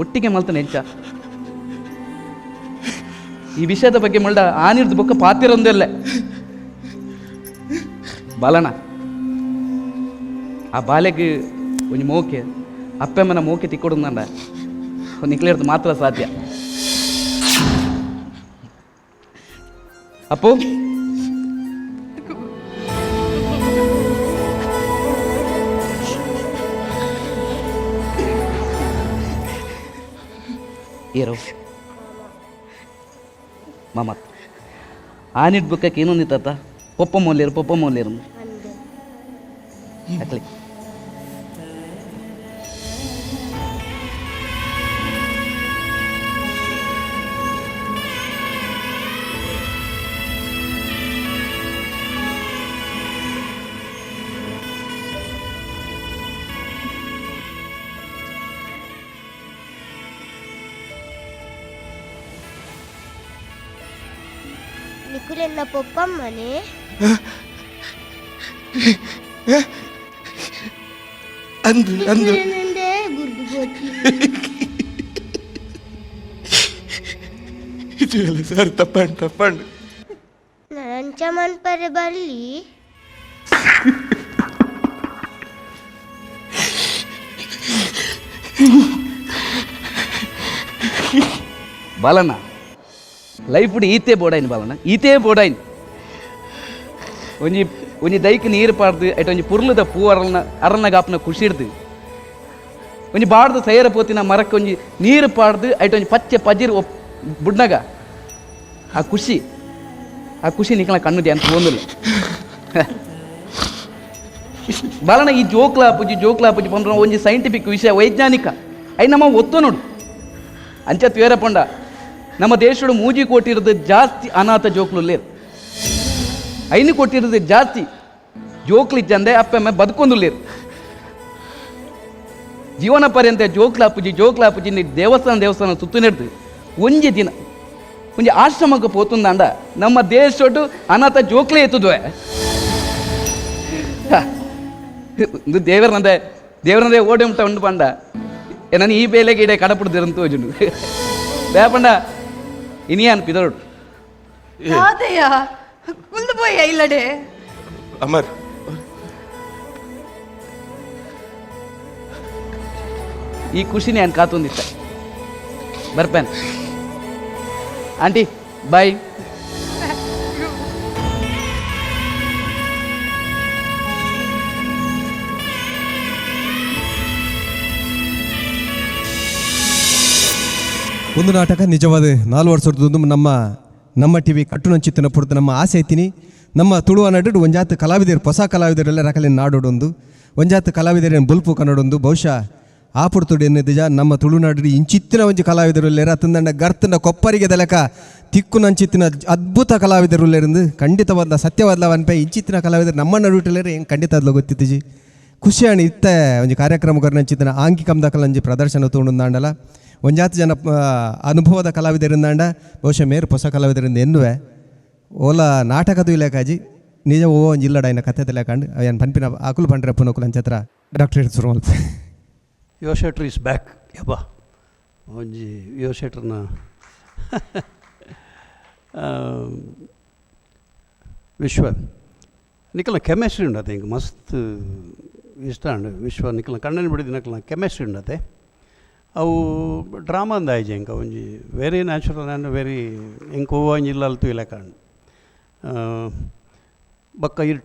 ಒಟ್ಟಿಗೆ ಮಲ್ತಾನೆ ಹೆಚ್ಚ ಈ ವಿಷಯದ ಬಗ್ಗೆ ಮಲ್ಡ ಆನಿರ್ದು ಬೊಕ್ಕ ಪಾತಿರೊಂದಿಲ್ಲ ಬಾಲಣ್ಣ ಆ ಬಾಲೆಗೆ ಒಂದು ಮೋಕೆ ಅಪ್ಪಮ್ಮನ ಮೋಕೆ ತಿಕ್ಕೊಡುಂದಂಡ ನಿಕ್ಲೇರ್ದು ಮಾತ್ರ ಸಾಧ್ಯ ಅಪ್ಪು ಏರೋ ಮಾಮತ್ ಆನಿಟ್ ಬುಕ್ಕಕ್ಕೆ ಏನೊಂದಿತ್ತ ಪಪ್ಪ ಮೌಲ್ಯರು ಅಟ್ಲಿ ನಿಖುಲೆನ್ನ ಪೊಪ್ಪಮ್ಮನೆ ಅಂದು ಅಂದು ಗುರ್ದು ಹೋತಿ ಇದು ಎಲ್ಲ ಸರ್ ತಪ್ಪಂಡು ನಂಚ ಮನ್ಪರೆ ಬರ್ಲಿ ಬಾಲಣ್ಣ ಲೈಫ್ ಈತೆ ಬೋಡಾಯಿನ್ ಬಾಲಣ್ಣ ಈತೆ ಬೋಡಾಯಿನ್ ಒಂಜಿ ದೈಕ್ ನೀರು ಪಾಡ್ದು ಐಟ ಒಂಜಿ ಪುರ್ಲದ ಪೂ ಅರಲ್ನ ಗಾಪ್ನ ಖುಷಿ ಹಿಡ್ದು ಒಂಜಿ ಬಾಡ್ದು ಸೈರ ಪೋತಿನ ಮರಕ್ಕೆ ಒಂಜಿ ನೀರು ಪಾಡ್ದು ಐಟ ಒಂಜಿ ಪಚ್ಚೆ ಪಜಿರ್ ಬುಡ್ನಾಗ ಆ ಖುಷಿ ನಿಖಲ ಕಣ್ಣುದಿ ಅಂತ ಒಂದಿಲ್ಲ ಬಾಲಣ್ಣ ಈ ಜೋಕ್ಲಾಪುಜಿ ಬಂದ್ರೆ ಒಂಜಿ ಸೈಂಟಿಫಿಕ್ ವಿಷಯ ವೈಜ್ಞಾನಿಕ ಅයි ನಮ್ಮ ಒತ್ತು ನೋಡು ಅಂಚ ತ್ವೇರಪಂಡ ನಮ್ಮ ದೇಶಡು ಮೂಜಿ ಕೊಟ್ಟಿರೋದು ಜಾಸ್ತಿ ಅನಾಥ ಜೋಕ್ಲು ಲೇರು ಐನು ಕೊಟ್ಟಿರೋದು ಜಾಸ್ತಿ ಜೋಕ್ಲು ಇಜ್ಜಂದೆ ಅಪ್ಪಮ್ಮ ಬದುಕೊಂದು ಜೀವನ ಪರ್ಯಂತ ಜೋಕ್ಲಾಪುಜಿ ದೇವಸ್ಥಾನ ಸುತ್ತು ನೆಡ್ದು ಒಂಜಿ ದಿನ ಒಂಜಿ ಆಶ್ರಮಕ್ಕೆ ಪೋತುಂದಾಂಡ ನಮ್ಮ ದೇಶಡು ಅನಾಥ ಜೋಕ್ಲೆ ಎತ್ತುದುವೆ ದೇವರನದೇ ಓಡಿ ಉಂಟ ಉಂಡು ಪಂಡ ನಾನು ಈ ಬೇಲೆಗೆ ಇಡೆ ಕಡಪಡ್ದಿರಂತ ಹೋಜುಂಡು ಬೇಪಂಡ ಇನಿಯಾನ್ ಪಿದರೋಡು ತಾತಯ್ಯ ಕುಂದು ಪೋಯ ಇಲ್ಲಡೆ ಅಮರ್ ಈ ಖುಷಿನೇ ನಾನು ಕಾತೊಂದಿತ್ತ ಬರ್ಪೇನ್ ಆಂಟಿ ಬಾಯ್ ಒಂದು ನಾಟಕ ನಿಜವಾದ 4 ವರ್ಷದ್ದು ನಮ್ಮ ಟಿವಿ ಕಟ್ಟುನಂಚಿತ್ತಿನ ಪುಡ್ದು ನಮ್ಮ ಆಸೆ ಐತಿನಿ ನಮ್ಮ ತುಳುವ ನಡು ಒಂಜಾತ್ ಕಲಾವಿದರು ಹೊಸ ಕಲಾವಿದರೆಲ್ಲ ರಕಲಿನ ನಾಡೋಡೊಂದು ಒಂಜಾತ್ ಕಲಾವಿದರೇನು ಬುಲ್ಪು ಕನ್ನಡೊಂದು ಬಹುಶಃ ಆ ಪುಡ್ತುಡು ಎನ್ನಿದಿಜ ನಮ್ಮ ತುಳುನಾಡು ಇಂಚಿತ್ತಿನ ಒಂಜಿ ಕಲಾವಿದರು ಇಲ್ಲೇರ ತಂದಂಡ ಗರ್ತನ ಕೊಪ್ಪರಿಗೆ ದಲಕ ತಿಕ್ಕು ನಂಚಿತ್ತಿನ ಅದ್ಭುತ ಕಲಾವಿದರು ಇಲ್ಲಿருந்து ಖಂಡಿತವಾದ ಸತ್ಯವಾದ ಅನ್ಪೆ ಇಂಚಿತ್ತಿನ ಕಲಾವಿದರು ನಮ್ಮ ನಡುಟಲೇರೆ ಹೆಂಗೆ ಖಂಡಿತ ಅದ್ಲ ಗೊತ್ತಿದ್ದೀಜಿ ಖುಷಿಯಾಣಿ ಇತ್ತ ಒಂಜಿ ಕಾರ್ಯಕ್ರಮ ನಂಚಿತ್ತಿನ ಆಂಗಿಕಂದ ಕಲಂಜಿ ಪ್ರದರ್ಶನ ತೊಗೊಂಡಾಂಡಲ ಒಂಜಾತ್ ಜನ ಅನುಭವದ ಕಲಾವಿದರಿಂದಾಂಡ ಬಹುಶಃ ಮೇರು ಹೊಸ ಕಲಾವಿದರಿಂದ ಎನ್ನುವೆ ಓಲ ನಾಟಕದ ಇಲಾಖಾಜಿ ನಿಜ ಓ ಒಂಜಿ ಇಲ್ಲಡ ಇನ್ನ ಕಥೆ ಇಲಾಖಂಡು ಏನು ಪನ್ಪಿನ ಅಕುಲು ಪಂಡ್ರೆ ಪುನಕುಲು ಅಂಚತ್ರ ಡಾಕ್ಟರ್ ಶುರು ಮಲ್ಪೆ ಯುವ ಶೆಟ್ರ್ ಇಸ್ ಬ್ಯಾಕ್ ಯಬ್ಬ ಒಂಜಿ ಯುವ ಶೆಟ್ರನ ವಿಶ್ವ ನಿಖಲ್ನ ಕೆಮಿಸ್ಟ್ರಿ ಉಂಡತೆ ಹಿಂಗೆ ಮಸ್ತ್ ಇಷ್ಟ ಉಂಡು ವಿಶ್ವ ನಿಖಲ್ನ ಕಣ್ಣನ್ನು ಬಿಡಿದ ನಕಲ್ನ ಕೆಮಿಸ್ಟ್ರಿ ಉಂಡತೆ ಅವು ಡ್ರಾಮಾ ಅಂದಾಯ್ಜೆ ಇಂಕ ಒಂಜಿ ವೆರಿ ನ್ಯಾಚುರಲ್ ಆ್ಯಂಡ್ ವೆರಿ ಇಂಕ ಹೂವು ಒಂಜಿ ಇಲ್ಲಲ್ತು ಇಲ್ಲ ಕಾಣ್ ಬೊಕ್ಕ ಇರ್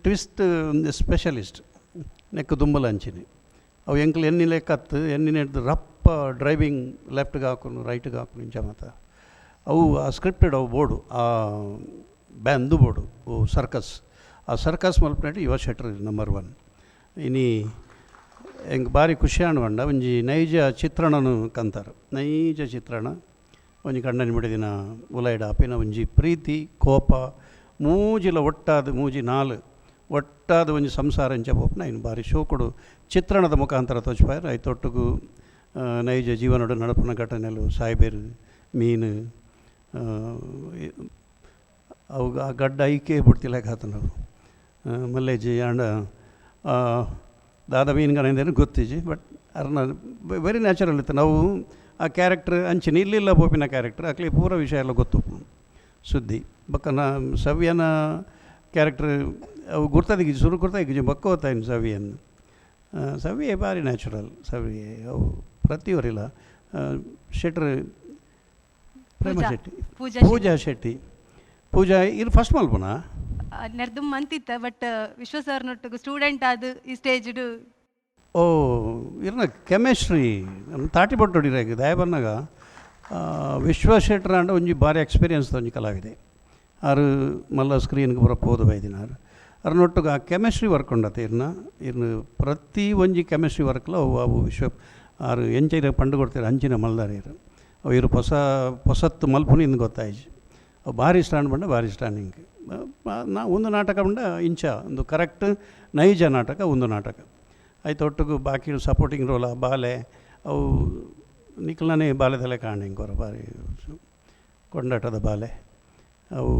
ಟ್ವಿಸ್ಟ್ ಒಂದು ಸ್ಪೆಷಲಿಸ್ಟ್ ನೆಕ್ ದುಂಬಲ ಅಂಚಿನಿ ಅವು ಎಂಕ್ಲು ಎಣ್ಣೆ ಲೆಕ್ಕತ್ತು ಎಣ್ಣೆ ಹಿಡ್ದು ರಪ್ಪ ಡ್ರೈವಿಂಗ್ ಲೆಫ್ಟ್ಗೆ ಹಾಕೊಂಡು ರೈಟ್ಗೆ ಹಾಕೊಂಡು ಇಂಚ ಮಾತ ಅವು ಆ ಸ್ಕ್ರಿಪ್ಟೆಡ್ ಅವು ಬೋರ್ಡು ಆ ಬ್ಯಾಂದು ಬೋರ್ಡು ಆ ಸರ್ಕಸ್ ಮಲ್ಪನಟ್ಟು ಯುವ ಶೆಟ್ರ್ ನಂಬರ್ 1 ಇನಿ ಹೆಂಗೆ ಭಾರಿ ಖುಷಿ ಅಣ್ಣ ಒಂಜಿ ನೈಜ ಚಿತ್ರಣನು ಕಂತಾರೆ ನೈಜ ಚಿತ್ರಣ ಒಂಜಿ ಕಣ್ಣನಿ ಬಿಡಿದಿನ ಉಲೈಡ ಅಪಿನ ಒಂಜಿ ಪ್ರೀತಿ ಕೋಪ ಮೂಜಿಲ ಮೂಜಿ 4 ಒಟ್ಟಾದ ಒಂಜಿ ಸಂಸಾರ ಇಂಚ ಪೋಪನ ಇನ್ನು ಭಾರಿ ಶೋಕುಡು ಚಿತ್ರಣದ ಮುಖಾಂತರ ತೋಚ್ಪಾಯರು ಐತೊಟ್ಟಿಗೂ ನೈಜ ಜೀವನಡು ನಡಪನ ಘಟನೆಲು ಸಾಯ್ಬೇರು ಮೀನು ಅವು ಆ ಗಡ್ಡ ಐಕೆ ಬಿಡ್ತಿಲ್ಲಕ ನಾವು ಮಲ್ಲೇಜಿ ಅಂಡ ದಾದ ಮೀನುಗಳೇನು ಗೊತ್ತಿಜಿ ಬಟ್ ಅರ್ನ ವೆರಿ ನ್ಯಾಚುರಲ್ ಇತ್ತು ನಾವು ಆ ಕ್ಯಾರೆಕ್ಟರ್ ಅಂಚಿನ ಇಲ್ಲಿಲ್ಲ ಪೋಪಿನ ಕ್ಯಾರೆಕ್ಟರ್ ಅಕ್ಲಿ ಪೂರ ವಿಷಯ ಎಲ್ಲ ಗೊತ್ತು ಸುದ್ದಿ ಬಕ್ಕನ ಸವ್ಯನ ಕ್ಯಾರೆಕ್ಟರ್ ಅವು ಗುರ್ತಾದಿಗಿ ಶುರು ಗುರ್ತಾಗಿಜಿ ಬಕ್ಕ ಹೋಗ್ತಾಯಿನಿ ಸವಿಯನ್ನು ಸವಿಯೇ ಭಾರಿ ನ್ಯಾಚುರಲ್ ಸವಿಯೇ ಅವು ಪ್ರತಿಯೊರಿಲ್ಲ ಶೆಟ್ರ್ ಪ್ರೇಮ ಶೆಟ್ಟಿ ಪೂಜಾ ಶೆಟ್ಟಿ ಪೂಜಾ ಇದು ಫಸ್ಟ್ ಮಲ್ಪನ ನೆರ್ದು ಮಂತಿತ್ತ ಬಟ್ ವಿಶ್ವ ಸರ್ ನೊಟ್ಟಿಗೆ ಸ್ಟೂಡೆಂಟ್ ಆದ ಈ ಸ್ಟೇಜ್ ಓ ಇರ್ನ ಕೆಮಿಸ್ಟ್ರಿ ತಾಟಿ ಬೊಟ್ಟೊಡಿರಾಗ ದಯ ಬಂದಾಗ ವಿಶ್ವ ಶೆಟ್ರ್ ಅಂಡ ಒಂಜಿ ಭಾರಿ ಎಕ್ಸ್ಪೀರಿಯನ್ಸ್ ಒಂಜಿ ಕಲಾವಿದೆ ಆರು ಮಲ್ಲ ಸ್ಕ್ರೀನ್ಗೆ ಬರೋ ಪೋದು ಬೈದಿನಾರು ಅರ್ನೊಟ್ಟಿಗೆ ಆ ಕೆಮಿಸ್ಟ್ರಿ ವರ್ಕ್ ಉಂಡತೆ ಇರ್ನ ಪ್ರತಿ ಒಂಜಿ ಕೆಮಿಸ್ಟ್ರಿ ವರ್ಕ್ಲ ಅವು ವಿಶ್ವ ಆರು ಎಂಚೈರ ಪಂಡು ಕೊಡ್ತಾರೆ ಅಂಚಿನ ಮಲ್ದಾರ ಅವು ಇರು ಹೊಸತ್ತು ಮಲ್ಪುನಿ ಇಂದು ಗೊತ್ತಾಯ್ತು ಅವು ಭಾರಿ ಸ್ಟ್ಯಾಂಡ್ ಬಂಡ ಭಾರಿ ಸ್ಟ್ಯಾಂಡಿಂಗ್ ನಾ ಒಂದು ನಾಟಕ ಬಂಡ ಇಂಚ ಒಂದು ಕರೆಕ್ಟ್ ನೈಜ ನಾಟಕ ಒಂದು ನಾಟಕ ಆಯ್ತು ಒಟ್ಟಿಗೂ ಬಾಕಿ ಸಪೋರ್ಟಿಂಗ್ ರೋಲ ಬಾಲೆ ಅವು ನಿಖಲ್ನೇ ಬಾಲೆದಲ್ಲೇ ಕಾಣಿ ಇಂಕೋರ ಭಾರಿ ಕೊಂಡಾಟದ ಬಾಲೆ ಅವು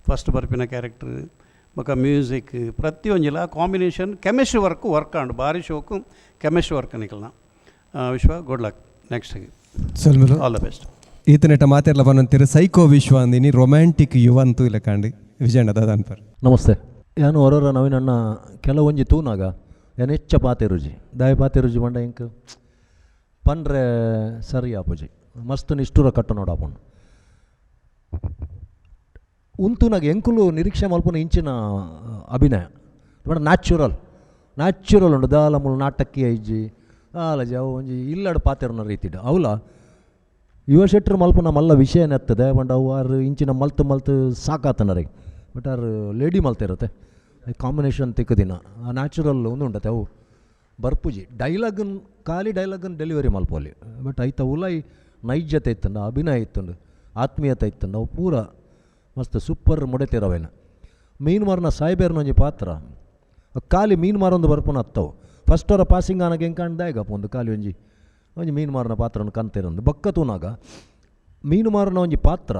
ಫಸ್ಟ್ ಬರ್ಪಿನ ಕ್ಯಾರೆಕ್ಟರ್ ಬೊಕ ಮ್ಯೂಸಿಕ್ ಪ್ರತಿಯೊಂಜಿಲ ಕಾಂಬಿನೇಷನ್ ಕೆಮಿಸ್ಟ್ರಿ ವರ್ಕ್ ಆಂಡು ಭಾರಿ ಶೋಕು ಕೆಮಿಸ್ಟ್ರಿ ವರ್ಕ್ ನಿಕಲ್ನ ವಿಶ್ವ ಗುಡ್ ಲಕ್ ನೆಕ್ಸ್ಟ್ಗೆ ಸೊಲ್ಮೆಲು ಆಲ್ ದ ಬೆಸ್ಟ್ ಈತನೆಟ ಮಾತೆರ್ಲ ಬನ್ನಂತೀರ ಸೈಕೋ ವಿಶ್ವ ಅಂದಿನಿ ರೊಮ್ಯಾಂಟಿಕ್ ಯುವ ಅಂತೂ ಇಲ್ಲ ಕಾಂಡಿ ವಿಜಯಣ್ಣ ದಾದಾನ್ಪರ್. ನಮಸ್ತೆ. ಯಾನು ಹೊರರ ನವೀನಣ್ಣ ಕೆಲವೊಂಜಿ ತೂನಾಗ ಏನು ಹೆಚ್ಚ ಪಾತೆ ರುಜಿ ದಾಯ ಪಾತೆ ರುಜಿ ಬಂಡ ಇಂಕ್ ಪಂಡ್ರೆ ಸರಿ ಆಪುಜಿ ಮಸ್ತ್ ನಿಷ್ಠುರ ಕಟ್ಟು ನೋಡಾಪುಂಡು ಉಂತುನಾಗ ಎಂಕುಲು ನಿರೀಕ್ಷೆ ಮಲ್ಪುನ ಇಂಚಿನ ಅಭಿನಯ ಬಡ ನ್ಯಾಚುರಲ್ ಉಂಡು ದಾಲ ಮುಳು ನಾಟಕಿ ಐಜಿ ಆಲಜಿ ಅವು ಒಂಜಿ ಇಲ್ಲಡು ಪಾತೆರ್ನ ರೀತಿಡ್ ಅವಲ ಯುವ ಶೆಟ್ರ್ ಮಲ್ಪುನ ಮಲ್ಲ ವಿಷಯ ನೆತ್ತದೆ ಬಂಡ ಅವು ಆರು ಇಂಚಿನ ಮಲ್ತು ಸಾಕಾತನರಿ ಬಟ್ ಆರು ಲೇಡಿ ಮಲ್ತ ಇರುತ್ತೆ ಕಾಂಬಿನೇಷನ್ ತಿಕ್ಕದಿನ ಆ ನ್ಯಾಚುರಲ್ ಒಂದು ಉಂಡತೆ ಅವು ಬರ್ಪುಜಿ ಖಾಲಿ ಡೈಲಾಗನ್ ಡೆಲಿವರಿ ಮಲ್ಪೋಲಿ ಬಟ್ ಐತ ಉಲೈ ನೈಜತೆ ಇತ್ತಂಡ ಅಭಿನಯ ಇತ್ತುಂಡು ಆತ್ಮೀಯತೆ ಇತ್ತಂಡು ಅವು ಪೂರ ಮಸ್ತ್ ಸೂಪರ್ ಮುಡೆತಿರವೇನ ಮೀನು ಮಾರನ ಸಾಯ್ಬೇರ್ನ ಒಂಜಿ ಪಾತ್ರ ಖಾಲಿ ಮೀನು ಮಾರೊಂದು ಬರ್ಪುನ ಹತ್ತವು ಫಸ್ಟ್ ಅವರ ಪಾಸಿಂಗ್ ಆನಾಗ ಹೆಂಗೆ ಕಾಣ್ದಾಯಗಪ್ಪ ಒಂದು ಖಾಲಿ ಒಂಜಿ ಮೀನು ಮಾರನ ಪಾತ್ರನ ಕಂತಿರೊಂದು ಬಕ್ಕತೂನಾಗ ಮೀನು ಮಾರನ ಒಂಜಿ ಪಾತ್ರ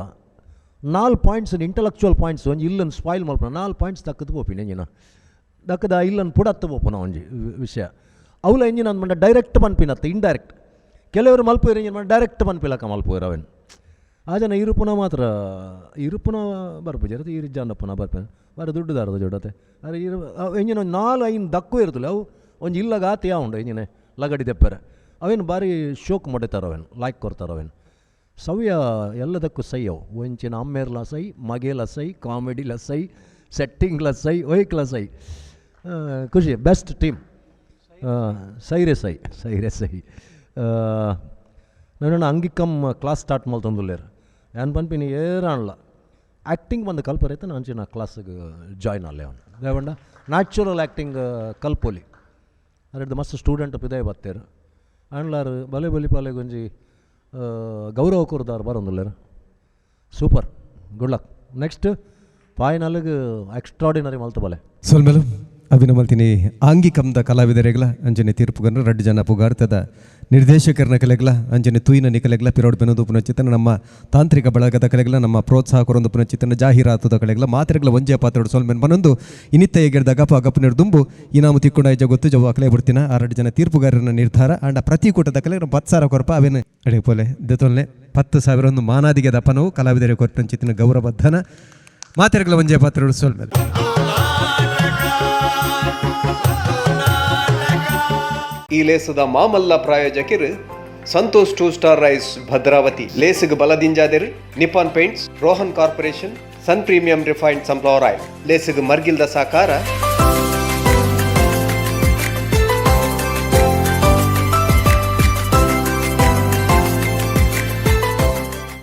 4 ಪಾಯಿಂಟ್ಸ್ ಇಂಟಲೆಕ್ಚುವಲ್ ಪಾಯಿಂಟ್ಸ್ ಒಂಜಿ ಇಲ್ಲನ್ನು ಸ್ಪಾಯ್ಲ್ ಮಲ್ಪನ 4 ಪಾಯಿಂಟ್ಸ್ ತಕ್ಕದು ಪೋಪಿನ ಎಂಜಿನ ದಕ್ಕದ ಇಲ್ಲನ್ನು ಪುಡತ್ತು ಪೋಪನ ಒಂಜಿ ವಿಷಯ ಅವಲ ಎಂಜಿನ ಅಂದ್ಮಂಡ ಡೈರೆಕ್ಟ್ ಪನ್ಪಿನತ್ತ ಇಂಡೈರೆಕ್ಟ್ ಕೆಲವರು ಮಲ್ಪುವರು ಎಂಜಿನ ಮಾಡಿ ಡೈರೆಕ್ಟ್ ಪನ್ಪಿಲಕ ಮಲ್ಪುವರು ಅವೇನು ಆ ಜನ ಇರುಪುನ ಬರ್ಪುಜಿ ಇರು ಜಾನಪ್ಪನ ಬರ್ಪೇನೆ ಬಾರಿ ದುಡ್ಡುದಾರದ ಜೋಡತೆ ಅರೆ ಎಂಜಿನ ಒಂದು 4-5 ದಕ್ಕು ಇರ್ತಲ್ಲ ಅವು ಒಂಜಿ ಇಲ್ಲಾಗ ಆತ ಉಂಡು ಎಂಜಿನ ಲಗಡಿ ತೆಪ್ಪರೆ ಅವೇನು ಭಾರಿ ಶೋಕ್ ಮೊಡೆತಾರವೇನು ಲೈಕ್ ಕೊಡ್ತಾರವೇನು ಸವ್ಯ ಎಲ್ಲದಕ್ಕೂ ಸೈ ಅವು ಒಂಚಿನ ಅಮ್ಮೇರ್ಲ ಸೈ ಮಗೇಲ ಸೈ ಕಾಮಿಡಿಲ ಸೈ ಸೆಟ್ಟಿಂಗ್ಲ ಸೈ ಒಯ್ಕ್ಲ ಸೈ ಖುಷಿ ಬೆಸ್ಟ್ ಟೀಮ್ ಸೈರೆ ಸೈ ನಾನು ಅಂಗಿಕಮ್ ಕ್ಲಾಸ್ ಸ್ಟಾರ್ಟ್ ಮಲ್ತಂದುಲ್ಲೇರು ಏನು ಪನ್ಪಿನಿ ಏರಾಣಲ್ಲ ಆ್ಯಕ್ಟಿಂಗ್ ಬಂದು ಕಲ್ಪರೈತೆ ನಾನು ಕ್ಲಾಸಿಗೆ ಜಾಯ್ನ್ ಅಲ್ಲೇ ಅವನು ದೇವಂಡ ನ್ಯಾಚುರಲ್ ಆ್ಯಕ್ಟಿಂಗ್ ಕಲ್ಪೋಲಿ ಅದರದ್ದು ಮಸ್ತ್ ಸ್ಟೂಡೆಂಟ್ ಪಿದಾಯ ಬತ್ತೇರು ಆಂಡ್ಲಾರು ಬಲೆ ಪಾಲೆಗೊಂಜಿ ಗೌರವ ಕೂರ್ದಾರು ಬರೋದಿಲ್ಲರು ಸೂಪರ್ ಗುಡ್ ಲಕ್ ನೆಕ್ಸ್ಟ್ ಫೈನಲ್ಗೆ ಎಕ್ಸ್ಟ್ರಾಡಿನರಿ ಮಲ್ತು ಬಲೆ ಸೊಲ್ಮೆಲು ಅಭಿನ ಮಲ್ತಿನಿ ಆಂಗಿಕಂದ ಕಲಾವಿದರೆಗ್ಲ ಅಂಜನೆ ತೀರ್ಪುಗನ್ನು 2 ಜನ ಪುಗಾರ್ತದ ನಿರ್ದೇಶಕರನ್ನ ಕಲೆಗ್ಲ ಅಂಜನೆ ತೂಯಿನ ನಿಕಲೆಗ್ಲ ಪಿರೋಡ್ ಬೆನೋದು ಪುನಚಿತನ ನಮ್ಮ ತಾಂತ್ರಿಕ ಬಳಗದ ಕಲೆಗ್ಲ ನಮ್ಮ ಪ್ರೋತ್ಸಾಹ ಕೊರೊಂದು ಪುನಚಿತನ ಜಾಹೀರಾತುದ ಕಲೆಗ್ಲ ಮಾತ್ರೆಗ್ಲ ಒಂಜೆ ಪಾತ್ರೋಡು ಸೊಲ್ಮೆನ್ ಬನೊಂದು ಇನಿತ್ತ ಎಗೆಡ್ದ ಗಪ ನಿರ್ದುಂಬು ಇನಾಮು ತಿಕ್ಕೊಂಡ ಐಜ ಗೊತ್ತು ಜವ ಅಕಲೆ ಬಿಡ್ತಿನ ಆ 2 ಜನ ತೀರ್ಪುಗಾರನ ನಿರ್ಧಾರ ಅಂಡ ಪ್ರತಿಕೂಟದ ಕಲೆ 10,000 ಕೊರಪ ಅವೇನು ಅಡೆ ಪೋಲೆ ದೆತೊಲ್ಲೆ 10,000 ಒಂದು ಮಾನಾದಿಗೆ ದಪನವು ಕಲಾವಿದರ ಕೊರ್ತಂಚಿತಿನ ಗೌರವಧನ ಮಾತ್ರೆಗ್ಲ ಒಂಜೆ ಪಾತ್ರೋಡು ಸೊಲ್ಮೆನ್. ಈ ಲೇಸದ ಮಾಮಲ್ಲ ಪ್ರಾಯೋಜಕರು ಸಂತೋಷ್ 2 ಸ್ಟಾರ್ ರೈಸ್ ಭದ್ರಾವತಿ ಲೇಸಿಗೆ ಬಲದಿಂಜಾದಿರು Nippon paints Rohan corporation sun premium refined sunflower oil ಲೇಸಿಗೆ ಮರ್ಗಿಲ್ದ ಸಾಕಾರ